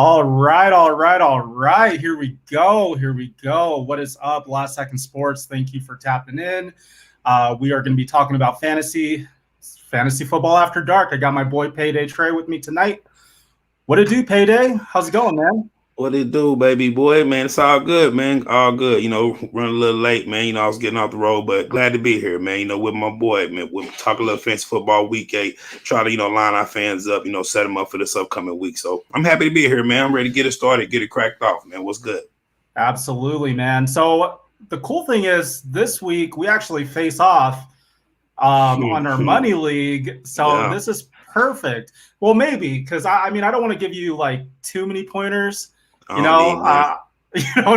All right, all right, all right. Here we go. Here we go. What is up, Last Second Sports? Thank you for tapping in. We are going to be talking about fantasy football after dark. I got my boy Payday Trey with me tonight. What it do, Payday? How's it going, man? What it do, baby boy? Man, it's all good, man. All good. Running a little late, man. I was getting off the road, but glad to be here, man. With my boy, man. We'll talk a little fancy football week 8. Try to, line our fans up, set them up for this upcoming week. So I'm happy to be here, man. I'm ready to get it started, get it cracked off, man. What's good? Absolutely, man. So the cool thing is this week we actually face off on our money league. So This is perfect. Well, maybe because I don't want to give you like too many pointers. You don't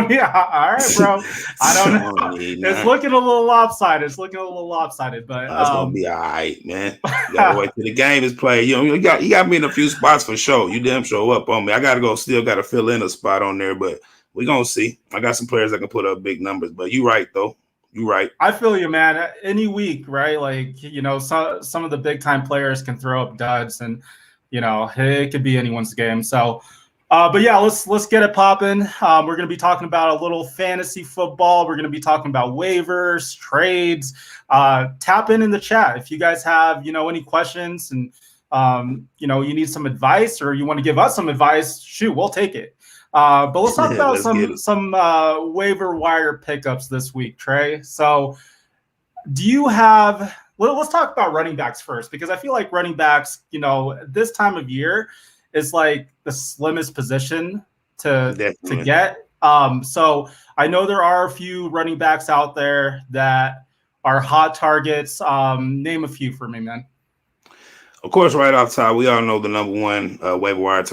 need. All right, bro. I don't know. It's looking a little lopsided. But that's gonna be all right, man. You gotta wait till the game is played. You got me in a few spots for sure. You damn show up on me. I still gotta fill in a spot on there, but we're gonna see. I got some players that can put up big numbers, but you right though. You right. I feel you, man. Any week, right? Like, some of the big time players can throw up duds, and it could be anyone's game. So, but yeah, let's get it popping. We're gonna be talking about a little fantasy football. We're gonna be talking about waivers, trades. Tap in the chat if you guys have any questions, and you need some advice, or you want to give us some advice. Shoot, we'll take it. But let's talk about some waiver wire pickups this week, Trey. So do you have – let's talk about running backs first, because I feel like running backs, this time of year is like the slimmest position to get. So I know there are a few running backs out there that are hot targets. Name a few for me, man. Of course, right off the top, we all know the number one waiver wire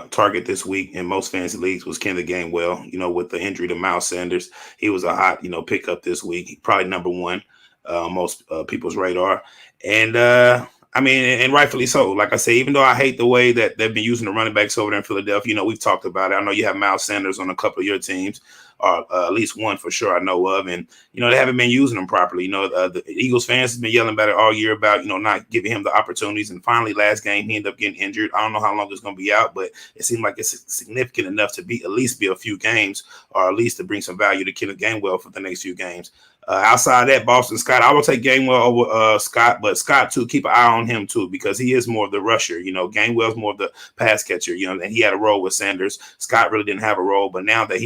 target this week in most fantasy leagues was Kenneth Gainwell. With the injury to Miles Sanders, he was a hot, pickup this week. Probably number one most people's radar. And and rightfully so. Like I say, even though I hate the way that they've been using the running backs over there in Philadelphia, we've talked about it. I know you have Miles Sanders on a couple of your teams, or at least one for sure I know of. And, they haven't been using them properly. The Eagles fans have been yelling about it all year about, not giving him the opportunities. And finally, last game, he ended up getting injured. I don't know how long it's going to be out, but it seemed like it's significant enough to at least be a few games, or at least to bring some value to Kenneth Gainwell for the next few games. Outside that, Boston Scott, I will take Gainwell over Scott, but Scott too, keep an eye on him too, because he is more of the rusher. Gainwell's more of the pass catcher. And he had a role with Sanders. Scott really didn't have a role, but now that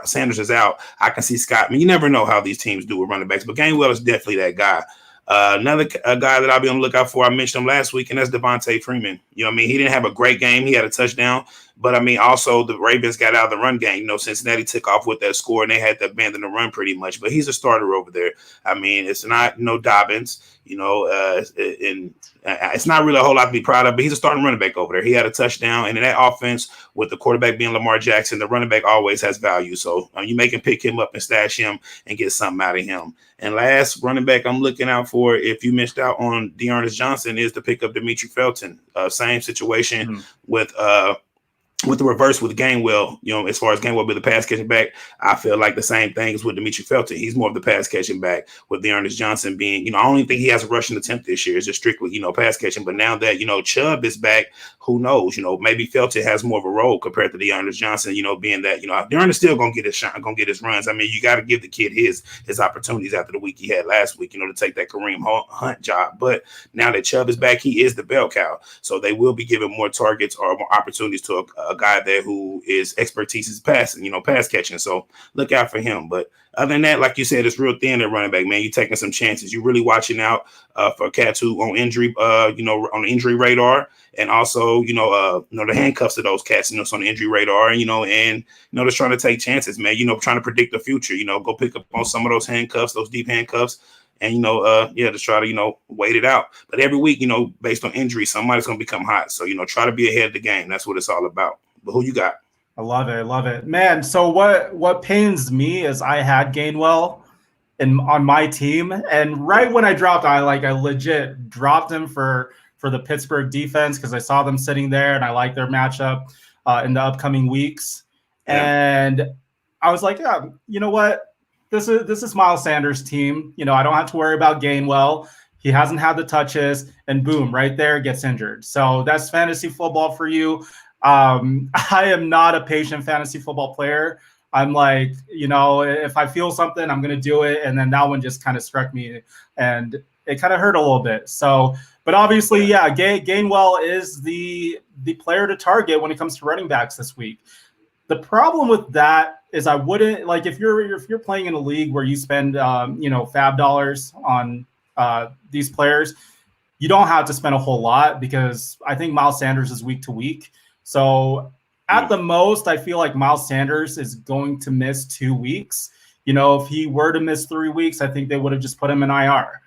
Sanders is out, I can see Scott. I mean, you never know how these teams do with running backs, but Gainwell is definitely that guy. Another guy that I'll be on the lookout for, I mentioned him last week, and that's Devontae Freeman. He didn't have a great game. He had a touchdown, but also the Ravens got out of the run game. Cincinnati took off with that score, and they had to abandon the run pretty much. But he's a starter over there. It's not Dobbins. And it's not really a whole lot to be proud of, but he's a starting running back over there. He had a touchdown, and in that offense, with the quarterback being Lamar Jackson, the running back always has value. So you may can pick him up and stash him and get something out of him. And last running back I'm looking out for, if you missed out on Dearness Johnson, is to pick up Demetri Felton. Same situation with the reverse with Gainwell, as far as Gainwell being the pass catching back, I feel like the same thing is with Demetri Felton. He's more of the pass catching back, with Dearness Johnson being, I don't even think he has a rushing attempt this year. It's just strictly, pass catching. But now that, Chubb is back, who knows? Maybe Felton has more of a role compared to Dearness Johnson, being that, Dearness still going to get his shot, going to get his runs. I mean, you got to give the kid his opportunities after the week he had last week, to take that Kareem Hunt job. But now that Chubb is back, he is the bell cow. So they will be giving more targets or more opportunities to a guy there who is expertise is passing, pass catching. So look out for him. But other than that, like you said, it's real thin at running back, man. You're taking some chances. You're really watching out for cats who on injury, on the injury radar, and also, the handcuffs of those cats, it's on the injury radar, and just trying to take chances, man. Trying to predict the future. Go pick up on some of those handcuffs, those deep handcuffs. And, just try to, wait it out. But every week, based on injury, somebody's going to become hot. So, try to be ahead of the game. That's what it's all about. But who you got? I love it, man. So what pains me is I had Gainwell on my team, and right when I dropped, I legit dropped him for the Pittsburgh defense because I saw them sitting there and I like their matchup in the upcoming weeks. Yeah. And I was like, yeah, you know what? This is Miles Sanders' team. I don't have to worry about Gainwell. He hasn't had the touches, and boom, right there, gets injured. So that's fantasy football for you. I am not a patient fantasy football player. I'm like, if I feel something, I'm going to do it. And then that one just kind of struck me and it kind of hurt a little bit. So, but obviously, yeah, Gainwell is the player to target when it comes to running backs this week. The problem with that is I wouldn't like if you're playing in a league where you spend fab dollars on these players, you don't have to spend a whole lot because I think Miles Sanders is week to week. So at the most, I feel like Miles Sanders is going to miss 2 weeks. If he were to miss 3 weeks, I think they would have just put him in IR.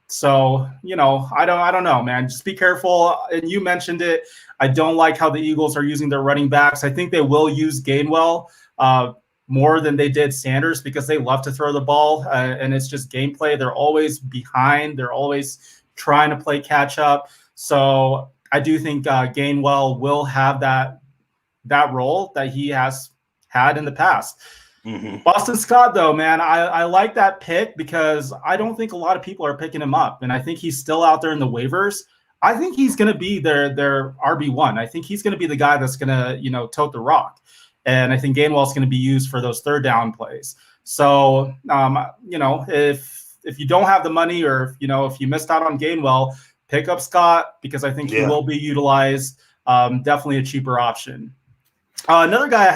So I don't know, man. Just be careful. And you mentioned it. I don't like how the Eagles are using their running backs. I think they will use Gainwell more than they did Sanders because they love to throw the ball, and it's just gameplay. They're always behind. They're always trying to play catch up. So I do think Gainwell will have that role that he has had in the past. Mm-hmm. Boston Scott, though, man, I like that pick because I don't think a lot of people are picking him up, and I think he's still out there in the waivers. I think he's going to be their RB1. I think he's going to be the guy that's going to tote the rock, and I think Gainwell's going to be used for those third down plays. So if you don't have the money or if you missed out on Gainwell, pick up Scott because I think he will be utilized. Definitely a cheaper option. Another guy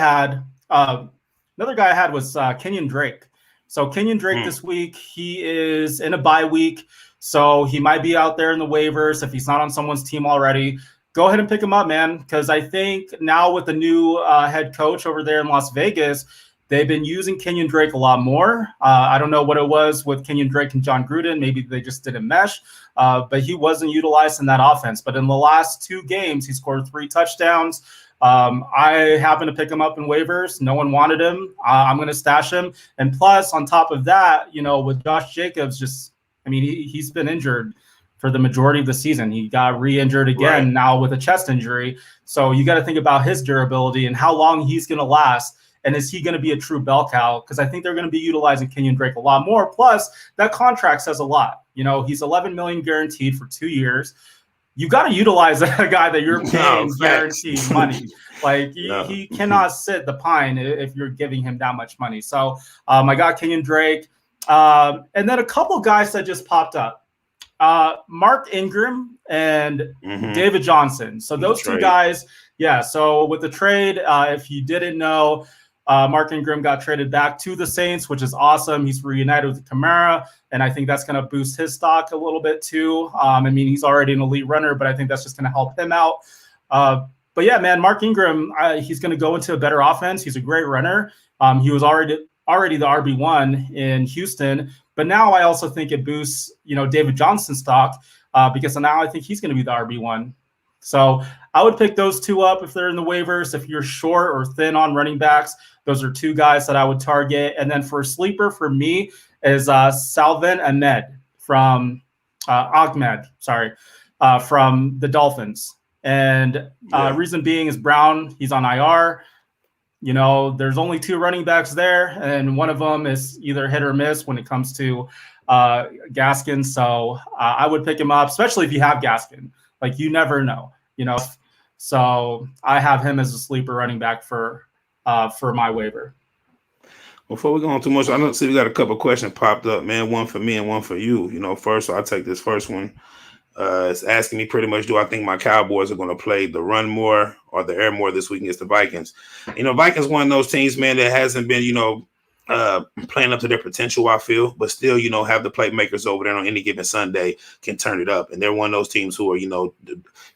I had was Kenyon Drake. So Kenyon Drake this week, he is in a bye week, so he might be out there in the waivers if he's not on someone's team already. Go ahead and pick him up, man, because I think now with the new head coach over there in Las Vegas, they've been using Kenyon Drake a lot more. I don't know what it was with Kenyon Drake and John Gruden. Maybe they just didn't mesh, but he wasn't utilized in that offense. But in the last 2 games, he scored 3 touchdowns. I happened to pick him up in waivers. No one wanted him. I'm going to stash him. And plus, on top of that, with Josh Jacobs, he's been injured for the majority of the season. He got re-injured again now with a chest injury. So you got to think about his durability and how long he's going to last. And is he going to be a true bell cow? Because I think they're going to be utilizing Kenyon Drake a lot more. Plus, that contract says a lot. He's $11 million guaranteed for 2 years. You got to utilize a guy that you're paying guaranteed money. Like he cannot sit the pine if you're giving him that much money. So I got Kenyon Drake, and then a couple guys that just popped up: Mark Ingram and David Johnson. So those 2 guys, yeah. So with the trade, if you didn't know, Mark Ingram got traded back to the Saints, which is awesome. He's reunited with Kamara, and I think that's going to boost his stock a little bit too. He's already an elite runner, but I think that's just going to help him out. But yeah, man, Mark Ingram, he's going to go into a better offense. He's a great runner. He was already the RB1 in Houston, but now I also think it boosts, David Johnson's stock because now I think he's going to be the RB1. So I would pick those 2 up if they're in the waivers. If you're short or thin on running backs, those are 2 guys that I would target. And then for a sleeper for me is Salvin Ahmed from from the Dolphins. And reason being is Brown, he's on IR. There's only 2 running backs there, and one of them is either hit or miss when it comes to Gaskin. So I would pick him up, especially if you have Gaskin. Like, you never know, So I have him as a sleeper running back for my waiver. Before we go on too much, I don't see we got a couple questions popped up, man. One for me and one for you. First, so I'll take this first one. It's asking me pretty much, do I think my Cowboys are going to play the run more or the air more this week against the Vikings? Vikings one of those teams, man, that hasn't been, playing up to their potential, I feel, but still, have the playmakers over there on any given Sunday can turn it up. And they're one of those teams who are,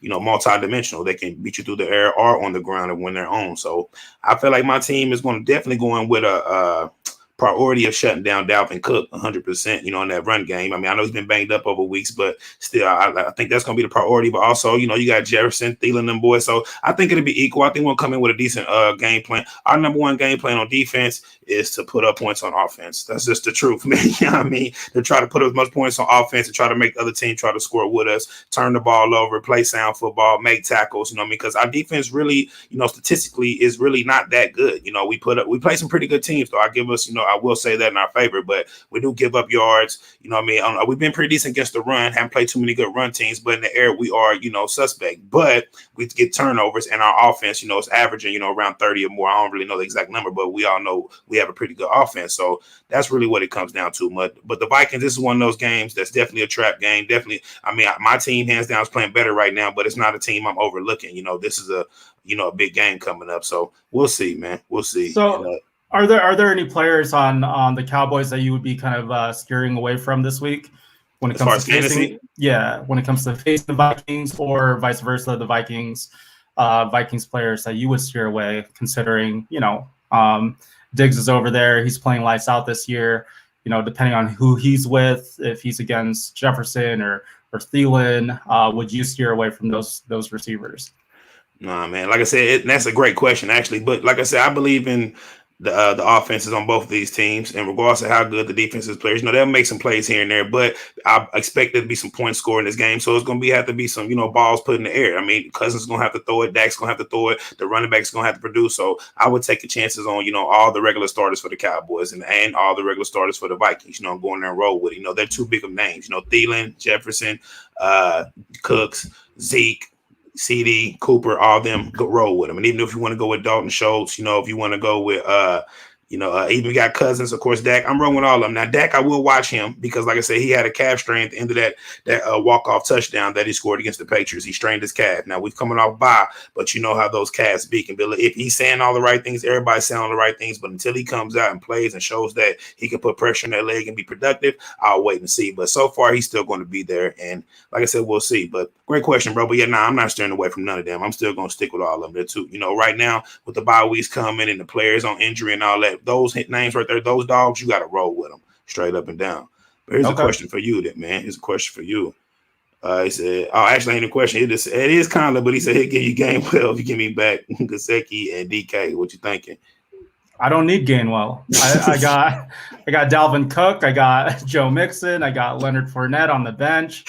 multi-dimensional. They can beat you through the air or on the ground and win their own. So I feel like my team is going to definitely go in with a priority of shutting down Dalvin Cook 100%, in that run game. I know he's been banged up over weeks, but still, I think that's going to be the priority. But also, you got Jefferson, Thielen, them boys. So I think it'll be equal. I think we'll come in with a decent game plan. Our number one game plan on defense is to put up points on offense. That's just the truth, man. You know what I mean? To try to put as much points on offense and try to make the other team try to score with us, turn the ball over, play sound football, make tackles, because our defense really, statistically is really not that good. We play some pretty good teams, though. I give us, I will say that in our favor, but we do give up yards. You know what I mean? We've been pretty decent against the run, haven't played too many good run teams, but in the air, we are, suspect. But we get turnovers, and our offense, is averaging, around 30 or more. I don't really know the exact number, but we all know we have a pretty good offense. So that's really what it comes down to. But the Vikings, this is one of those games that's definitely a trap game. Definitely, I mean, my team, hands down, is playing better right now, but it's not a team I'm overlooking. This is a big game coming up. So we'll see, man. We'll see. So are there any players on the Cowboys that you would be kind of steering away from this week when it comes to facing? Yeah, when it comes to facing the Vikings, or vice versa, the Vikings players that you would steer away, considering Diggs is over there, he's playing lights out this year. Depending on who he's with, if he's against Jefferson or Thielen, would you steer away from those receivers? Nah, man. Like I said, that's a great question, actually. But like I said, I believe in the offenses on both of these teams, and regardless of how good the defensive players, they'll make some plays here and there. But I expect there to be some points scored in this game, so it's going to have to be some balls put in the air. I mean, Cousins is going to have to throw it, Dak's going to have to throw it, the running back's going to have to produce. So I would take the chances on all the regular starters for the Cowboys and all the regular starters for the Vikings. I'm going there and roll with it. They're too big of names. Thielen, Jefferson, Cooks, Zeke, CD, Cooper, all of them, go roll with them. And even if you want to go with Dalton Schultz, if you want to go with even got Cousins, of course, Dak, I'm rolling with all of them. Now, Dak, I will watch him because, like I said, he had a calf strain at the end of that walk-off touchdown that he scored against the Patriots. He strained his calf. Now, we've coming off bye, but you know how those calves be. Can be, if he's saying all the right things, everybody's saying all the right things, but until he comes out and plays and shows that he can put pressure on that leg and be productive, I'll wait and see. But so far, he's still going to be there. And like I said, we'll see. But great question, bro. But yeah, I'm not steering away from none of them. I'm still going to stick with all of them. They're too, right now with the bye weeks coming and the players on injury and all that, those names right there, those dogs, you got to roll with them straight up and down. But here's a question for you, man. Here's a question for you. He said, actually ain't a question. It is kind of, but he said he'll give you game well if you give me back Gesicki and DK. What you thinking? I don't need Gainwell. I got Dalvin Cook. I got Joe Mixon. I got Leonard Fournette on the bench.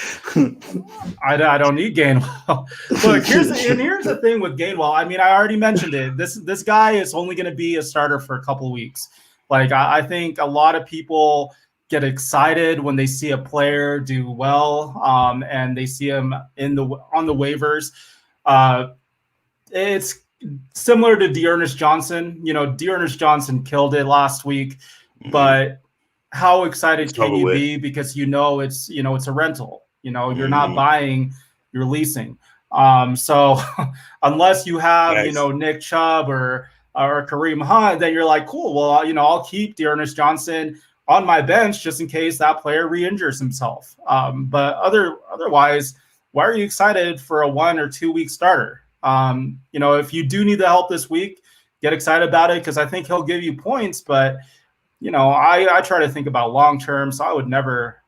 I don't need Gainwell. Look, here's the thing with Gainwell. I mean, I already mentioned it. This guy is only going to be a starter for a couple of weeks. Like, I think a lot of people get excited when they see a player do well, and they see him on the waivers. It's similar to Dearness Johnson. Dearness Johnson killed it last week, but how excited can you be? Because it's a rental. You're not buying, you're leasing. So unless you have, Nick Chubb or Kareem Hunt, then you're like, cool. Well, I'll keep Dearness Johnson on my bench just in case that player re-injures himself. But otherwise, why are you excited for a 1 or 2 week starter? If you do need the help this week, get excited about it because I think he'll give you points. But I try to think about long term, so I would never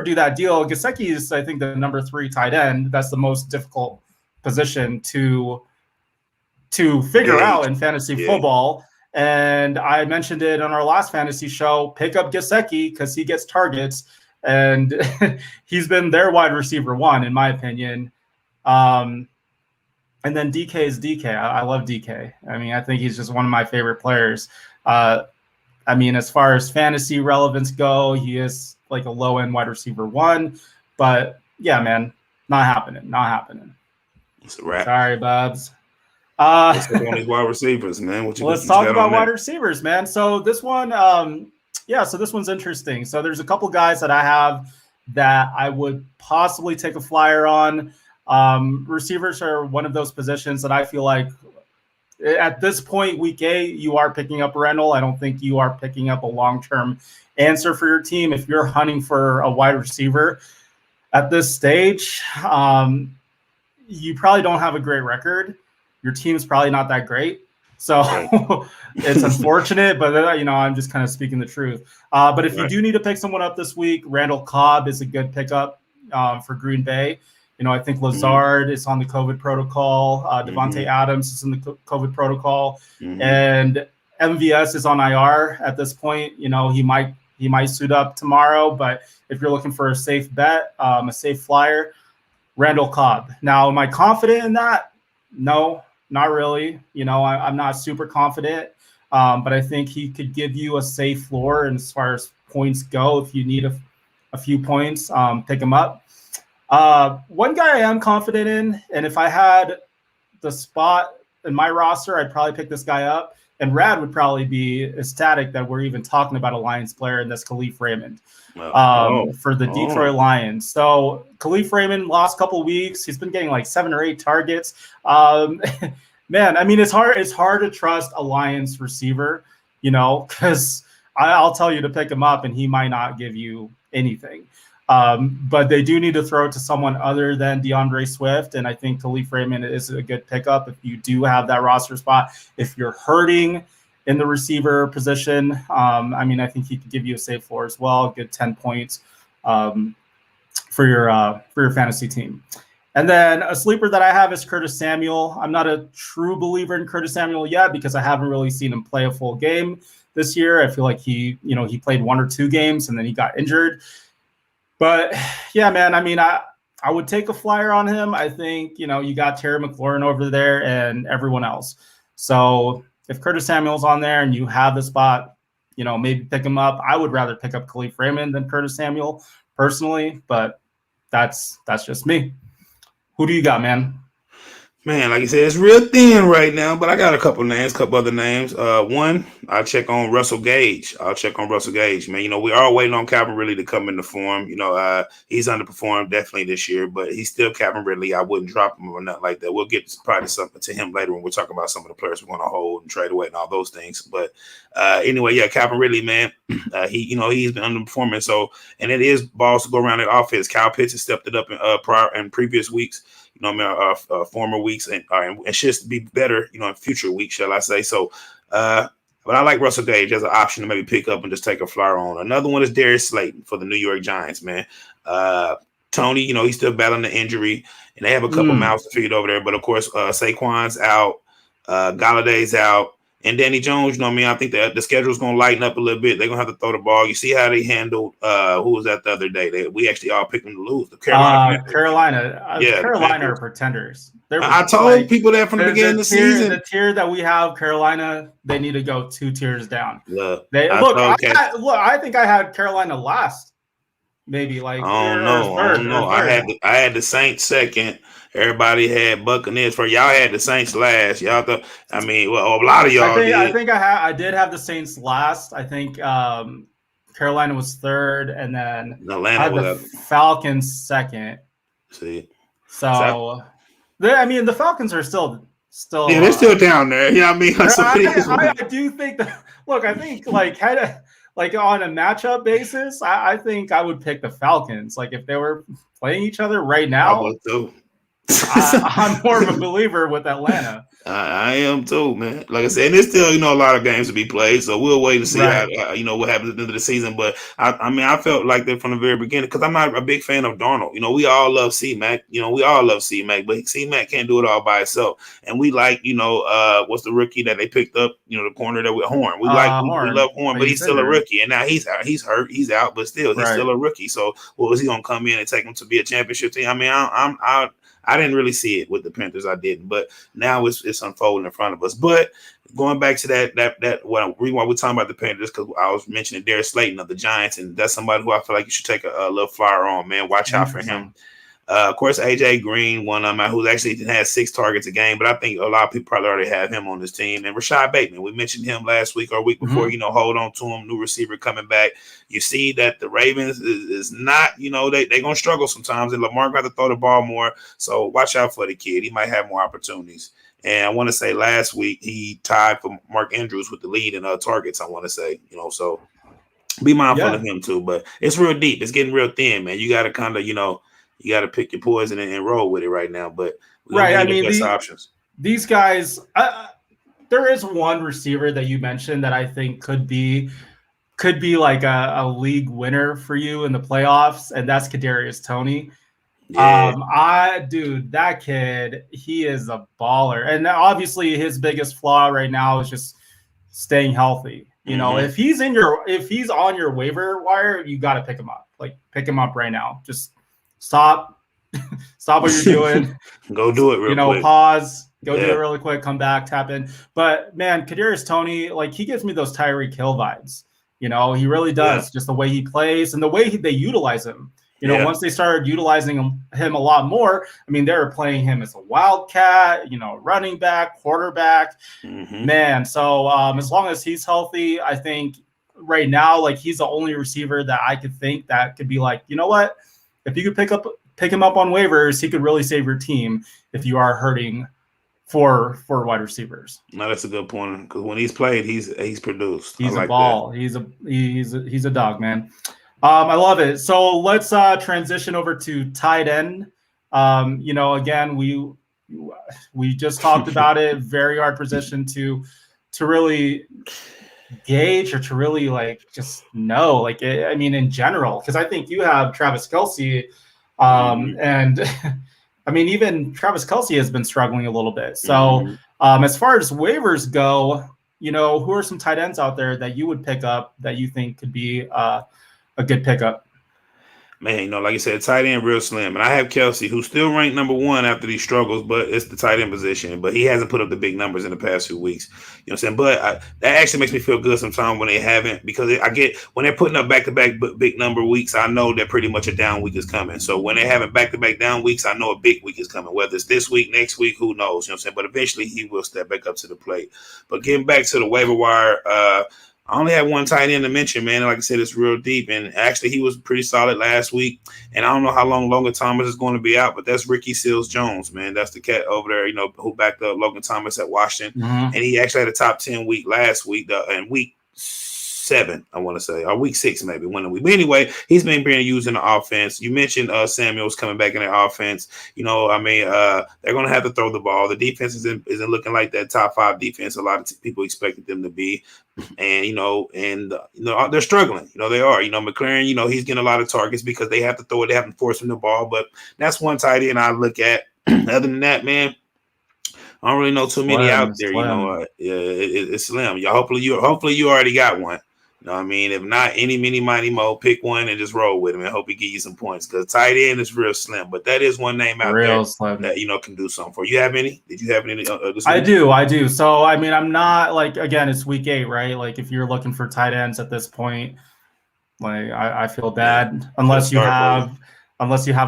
do that deal. Gesicki is, I think, the number 3 tight end. That's the most difficult position to figure out in fantasy football. And I mentioned it on our last fantasy show. Pick up Gesicki because he gets targets, and he's been their wide receiver 1, in my opinion. And then DK is DK. I love DK. I mean, I think he's just one of my favorite players. I mean, as far as fantasy relevance go, he is like a low-end wide receiver 1. But, yeah, man, not happening. It's a wrap. Sorry, Bubs. Let's talk on these wide receivers, man. Let's talk about wide receivers, man. So this one, so this one's interesting. So there's a couple guys that I have that I would possibly take a flyer on. Receivers are one of those positions that I feel like at this point, week 8, you are picking up Randall. I don't think you are picking up a long-term answer for your team. If you're hunting for a wide receiver at this stage, you probably don't have a great record. Your team's probably not that great. So it's unfortunate, but I'm just kind of speaking the truth. But if you do need to pick someone up this week, Randall Cobb is a good pickup for Green Bay. I think Lazard is on the COVID protocol. Devontae Adams is in the COVID protocol, and MVS is on IR at this point. He might suit up tomorrow, but if you're looking for a safe bet, a safe flyer, Randall Cobb. Now, am I confident in that? No, not really. I'm not super confident. but I think he could give you a safe floor. And as far as points go, if you need a few points, pick him up. One guy I am confident in, and if I had the spot in my roster, I'd probably pick this guy up. And Rad would probably be ecstatic that we're even talking about a Lions player, and that's Khalif Raymond for the Detroit Lions. So Khalif Raymond, last couple of weeks, he's been getting like 7 or 8 targets. Man, I mean, it's hard to trust a Lions receiver, because I'll tell you to pick him up and he might not give you anything. But they do need to throw it to someone other than DeAndre Swift. And I think Khalif Raymond is a good pickup if you do have that roster spot. If you're hurting in the receiver position, I think he could give you a safe floor as well, good 10 points for your fantasy team. And then a sleeper that I have is Curtis Samuel. I'm not a true believer in Curtis Samuel yet because I haven't really seen him play a full game this year. I feel like he played 1 or 2 games and then he got injured. But yeah, man, I would take a flyer on him. I think, you got Terry McLaurin over there and everyone else. So if Curtis Samuel's on there and you have the spot, maybe pick him up. I would rather pick up Khalif Raymond than Curtis Samuel personally, but that's just me. Who do you got, man? Man, like you said, it's real thin right now, but I got a couple other names. One, I'll check on Russell Gage. Man. We are waiting on Calvin Ridley to come into form. He's underperformed definitely this year, but he's still Calvin Ridley. I wouldn't drop him or nothing like that. We'll get probably something to him later when we're talking about some of the players we're going to hold and trade away and all those things. But anyway, yeah, Calvin Ridley, man, he's been underperforming. So, and it is balls to go around that offense. Kyle Pitts has stepped it up in previous weeks. Former weeks and should be better, in future weeks, shall I say. So, but I like Russell Gage as an option to maybe pick up and just take a flyer on. Another one is Darius Slayton for the New York Giants, man. Tony, he's still battling the injury, and they have a couple mouths to feed over there. But, of course, Saquon's out, Galladay's out, and Danny Jones, I think the schedule's going to lighten up a little bit. They're going to have to throw the ball. You see how they handled who was that the other day? We actually all picked them to lose. The Carolina. Carolina are pretenders. I told people that from the beginning of the season. The tier that we have, Carolina, they need to go 2 tiers down. I think I had Carolina last. Maybe like I don't know. I had the Saints second. Everybody had Buccaneers for y'all. Had the Saints last. Y'all thought. A lot of y'all did. I think I did have the Saints last. I think Carolina was third, and then Atlanta I had the Falcons second. See, the Falcons are still. Yeah, they're still down there. Yeah, I do think that. Look, I think on a matchup basis, I think I would pick the Falcons. Like if they were playing each other right now. I would too. I'm more of a believer with Atlanta. I am too, man. Like I said, and there's still, a lot of games to be played. So we'll wait and see how, what happens at the end of the season. But I felt like that from the very beginning because I'm not a big fan of Darnold. We all love C-Mac. But C-Mac can't do it all by itself. And we like, what's the rookie that they picked up? The corner that with Horn. We love Horn, but he's still a rookie. And now he's hurt, he's out, but still he's still a rookie. So was he gonna come in and take him to be a championship team? I didn't really see it with the Panthers. I didn't, but now it's unfolding in front of us. But going back to that reason why we're talking about the Panthers, because I was mentioning Darius Slayton of the Giants, and that's somebody who I feel like you should take a little flyer on, man. Watch out for him. Of course, AJ Green, one of them who actually has 6 targets a game, but I think a lot of people probably already have him on this team. And Rashad Bateman, we mentioned him last week or week before. Hold on to him, new receiver coming back. You see that the Ravens is not, they're gonna struggle sometimes, and Lamar got to throw the ball more. So watch out for the kid; he might have more opportunities. And I want to say last week he tied for Mark Andrews with the lead in targets. I want to say, so be mindful of him too. But it's real deep; it's getting real thin, man. You got to kind of, you got to pick your poison and roll with it right now. But best options. These guys, there is one receiver that you mentioned that I think could be like a league winner for you in the playoffs, and that's Kadarius Toney. Yeah. That kid, he is a baller, and obviously his biggest flaw right now is just staying healthy. If he's on your waiver wire, you got to pick him up. Like pick him up right now. Just stop what you're doing. Go do it real quick. Pause, Go do it really quick, come back, tap in. But man, Kadarius Toney, like he gives me those Tyreek Hill vibes. You know, he really does. Just the way he plays and the way they utilize him. You know, once they started utilizing him a lot more, I mean, they were playing him as a wildcat, you know, running back, quarterback, man. So as long as he's healthy, I think right now, like he's the only receiver that I could think that could be like, you know what, if you could pick him up on waivers, he could really save your team if you are hurting for wide receivers. No, that's a good point because when he's played, he's produced. He's a ball. That. He's a dog, man. I love it. So let's transition over to tight end. You know, again, we just talked about it. Very hard position to really gauge or to really like just know. Like, I mean, in general, because I think you have Travis Kelce, and I mean, even Travis Kelce has been struggling a little bit. So as far as waivers go, you know, who are some tight ends out there that you would pick up that you think could be a good pickup? Man, you know, like you said, tight end real slim. And I have Kelce, who's still ranked number 1 after these struggles, but it's the tight end position. But he hasn't put up the big numbers in the past few weeks. You know what I'm saying? But that actually makes me feel good sometimes when they haven't, because I get when they're putting up back-to-back big number weeks, I know that pretty much a down week is coming. So when they haven't back-to-back down weeks, I know a big week is coming. Whether it's this week, next week, who knows? You know what I'm saying? But eventually he will step back up to the plate. But getting back to the waiver wire, I only have one tight end to mention, man. Like I said, it's real deep. And actually, he was pretty solid last week. And I don't know how long Logan Thomas is going to be out, but that's Ricky Seals-Jones, man. That's the cat over there, you know, who backed up Logan Thomas at Washington. And he actually had a top 10 week last week, and week 7, I want to say, or week 6 maybe, one week. But anyway, he's been being used in the offense. You mentioned Samuel's coming back in the offense. You know, I mean, they're going to have to throw the ball. The defense isn't looking like that top 5 defense a lot of people expected them to be. And, you know, they're struggling. You know, they are. You know, McLaren, you know, he's getting a lot of targets because they have to throw it. They have to force him the ball. But that's one tight end I look at. Other than that, man, I don't really know too many out there. You know, it's slim. Hopefully you already got one. You know what I mean? If not, any, mini, mighty, mo, pick one and just roll with him and hope he give you some points because tight end is real slim. But that is one name out there slim that, you know, can do something for you. Have any? Did you have any? This I do. So, I mean, I'm not like, again, it's week 8, right? Like if you're looking for tight ends at this point, like I feel bad unless you have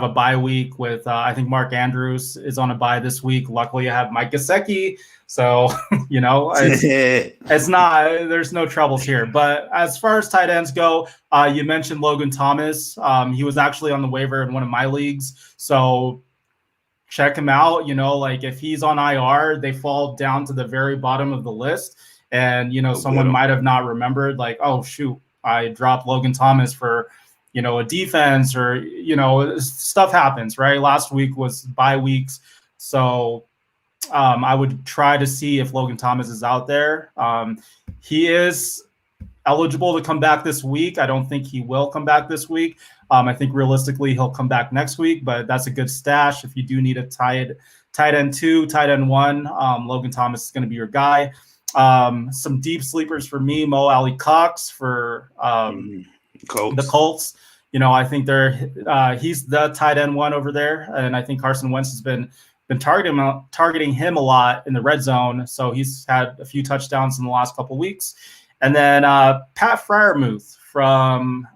a bye week with, I think Mark Andrews is on a bye this week. Luckily I have Mike Gesicki. So, you know, it's not, there's no troubles here. But as far as tight ends go, you mentioned Logan Thomas. He was actually on the waiver in one of my leagues. So check him out. You know, like if he's on IR, they fall down to the very bottom of the list. And, you know, someone might have not remembered like, oh, shoot, I dropped Logan Thomas for, you know, a defense or, you know, stuff happens, right? Last week was bye weeks. So, I would try to see if Logan Thomas is out there. He is eligible to come back this week. I don't think he will come back this week. I think realistically he'll come back next week, but that's a good stash. If you do need a tight end 2, tight end 1, Logan Thomas is going to be your guy. Some deep sleepers for me, Mo Alley Cox for the Colts. You know, I think he's the tight end 1 over there, and I think Carson Wentz has been targeting him a lot in the red zone. So he's had a few touchdowns in the last couple of weeks. And then Pat Freiermuth from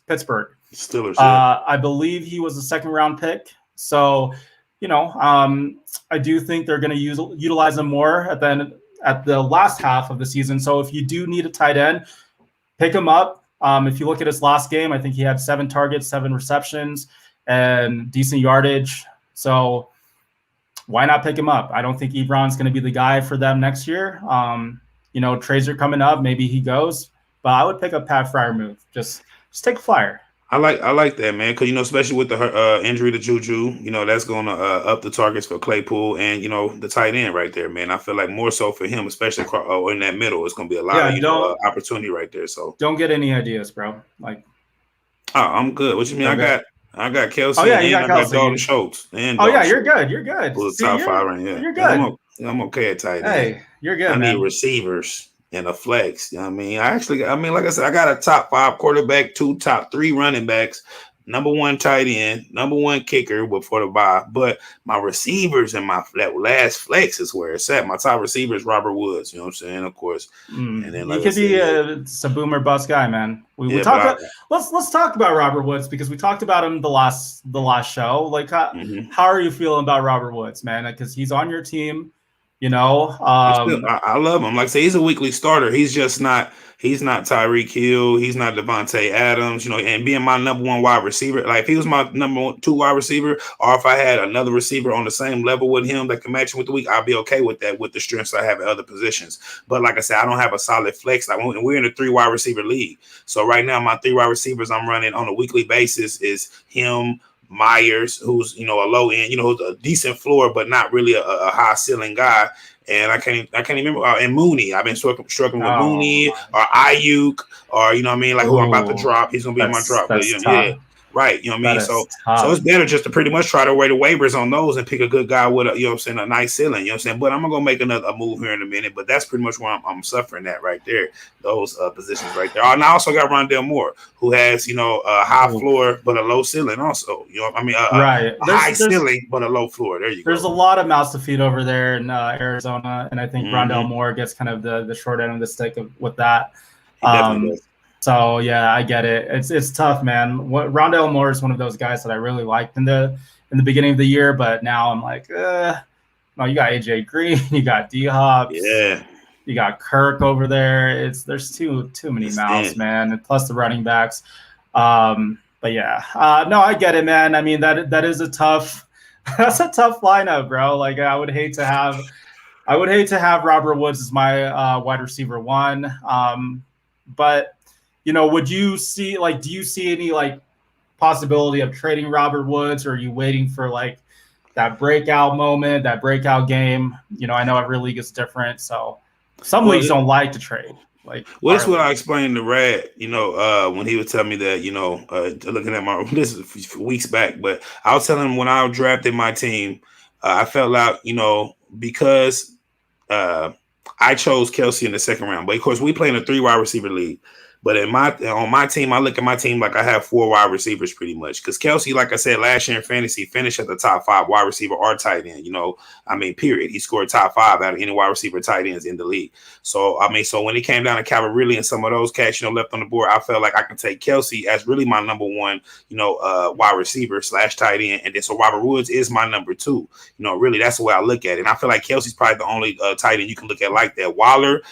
Pittsburgh. Steelers. I believe he was a 2nd round pick. So, you know, I do think they're going to utilize him more at the last half of the season. So if you do need a tight end, pick him up. If you look at his last game, I think he had 7 targets, 7 receptions, and decent yardage. So why not pick him up? I don't think Ebron's going to be the guy for them next year. You know, trades are coming up. Maybe he goes, but I would pick up Pat Freiermuth. Just take a flyer. I like that, man, because, you know, especially with the injury to Juju, you know, that's going to up the targets for Claypool and, you know, the tight end right there, man. I feel like more so for him, especially in that middle, it's going to be a lot of opportunity right there. So don't get any ideas, bro. Like, I'm good. What you mean? I got Kelce. Oh, yeah, you got I Kelce. got Dalton Schultz. You're good. You're good. See, top 5 right here. You're good. I'm okay at tight end. Hey, you're good, man. I need receivers and a flex. You know what I mean? Like I said, I got a top 5 quarterback, 2 top 3 running backs. number one tight end, number one kicker before the bye. But my receivers and that last flex is where it's at. My top receiver is Robert Woods. You know what I'm saying? Of course. And then, He like I could be said, a boomer bust guy, man. We yeah, talk. but Let's talk about Robert Woods because we talked about him the last show. Like, how are you feeling about Robert Woods, man? Because he's on your team. You know, I love him. Like I say, he's a weekly starter. He's just not. He's not Tyreek Hill. He's not Devontae Adams. You know, and being my number one wide receiver, like if he was my number two wide receiver, or if I had another receiver on the same level with him that can match him with the week, I'd be okay with that with the strengths I have at other positions. But like I said, I don't have a solid flex. Like we're in a 3 wide receiver league. So right now, my 3 wide receivers I'm running on a weekly basis is him, Myers, who's a low end, who's a decent floor, but not really a high ceiling guy. And I can't remember. And Mooney, I've been struggling with Mooney or Ayuk or like who I'm about to drop. He's gonna be in my drop. But yeah, right. You know what I mean? So it's better just to pretty much try to weigh the waivers on those and pick a good guy with a nice ceiling. You know what I'm saying? But I'm gonna make a move here in a minute. But that's pretty much where I'm suffering at right there. Those positions right there. And I also got Rondell Moore, who has a high floor but a low ceiling. Also, a high ceiling but a low floor. There you go. There's a lot of mouths to feed over there in Arizona, and I think Rondell Moore gets kind of the short end of the stick with that. He definitely does. So yeah, I get it. It's tough, man. Rondell Moore is one of those guys that I really liked in the beginning of the year, but now I'm like, no, you got AJ Green, you got D Hop, yeah, you got Kirk over there. There's too many mouths, man. And plus the running backs. But yeah, no, I get it, man. I mean that is a tough. That's a tough lineup, bro. Like I would hate to have Robert Woods as my wide receiver 1. But would you see do you see any possibility of trading Robert Woods, or are you waiting for that breakout moment, that breakout game? I know every league is different, so some leagues don't like to trade. That's what I explained to Rad, when he was telling me that, looking at this is weeks back, but I was telling him when I drafted my team, I felt like, because I chose Kelsey in the second round, but of course we play in a 3 wide receiver league. But on my team, I look at my team like I have 4 wide receivers pretty much. Because Kelsey, like I said, last year in fantasy, finished at the top 5 wide receiver or tight end. Period. He scored top 5 out of any wide receiver tight ends in the league. So, so when it came down to Calvin and some of those cats, left on the board, I felt like I can take Kelsey as really my number 1, wide receiver / tight end. And then so Robert Woods is my number 2. Really, that's the way I look at it. And I feel like Kelsey's probably the only tight end you can look at like that. Waller,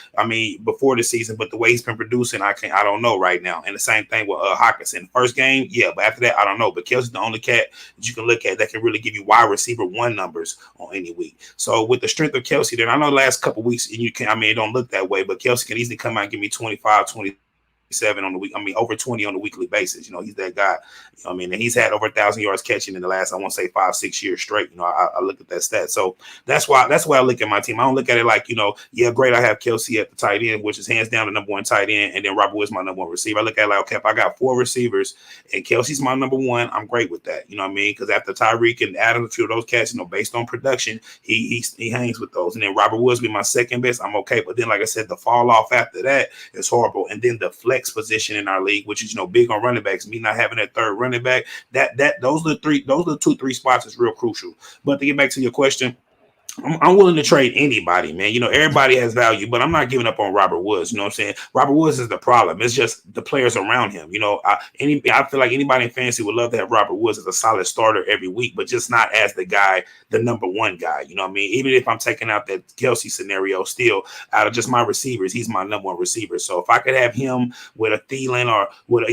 before the season, but the way he's been producing, I don't know right now. And the same thing with Hawkinson. First game, yeah, but after that, I don't know. But Kelsey's the only cat that you can look at that can really give you wide receiver 1 numbers on any week. So with the strength of Kelsey, then I know the last couple of weeks, and it don't look that way, but Kelsey can easily come out and give me 25, 27 on the week. Over 20 on a weekly basis. He's that guy. And he's had over 1,000 yards catching in the last, I want to say 5-6 years straight. I look at that stat. So that's why I look at my team. I don't look at it like, yeah, great. I have Kelsey at the tight end, which is hands down the number 1 tight end. And then Robert Woods my number 1 receiver. I look at it like, okay, if I got 4 receivers and Kelsey's my number 1, I'm great with that. Because after Tyreek and Adam, a few of those cats, based on production, he hangs with those. And then Robert Woods be my second best. I'm okay. But then, like I said, the fall off after that is horrible. And then the flex position in our league, which is big on running backs, me not having that third running back, those are the 2-3 spots is real crucial. But to get back to your question, I'm willing to trade anybody, man. Everybody has value, but I'm not giving up on Robert Woods. You know what I'm saying? Robert Woods is the problem. It's just the players around him. I feel like anybody in fantasy would love to have Robert Woods as a solid starter every week, but just not as the guy, the number 1 guy. You know what I mean? Even if I'm taking out that Kelsey scenario, still out of just my receivers, he's my number 1 receiver. So if I could have him with a Thielen or with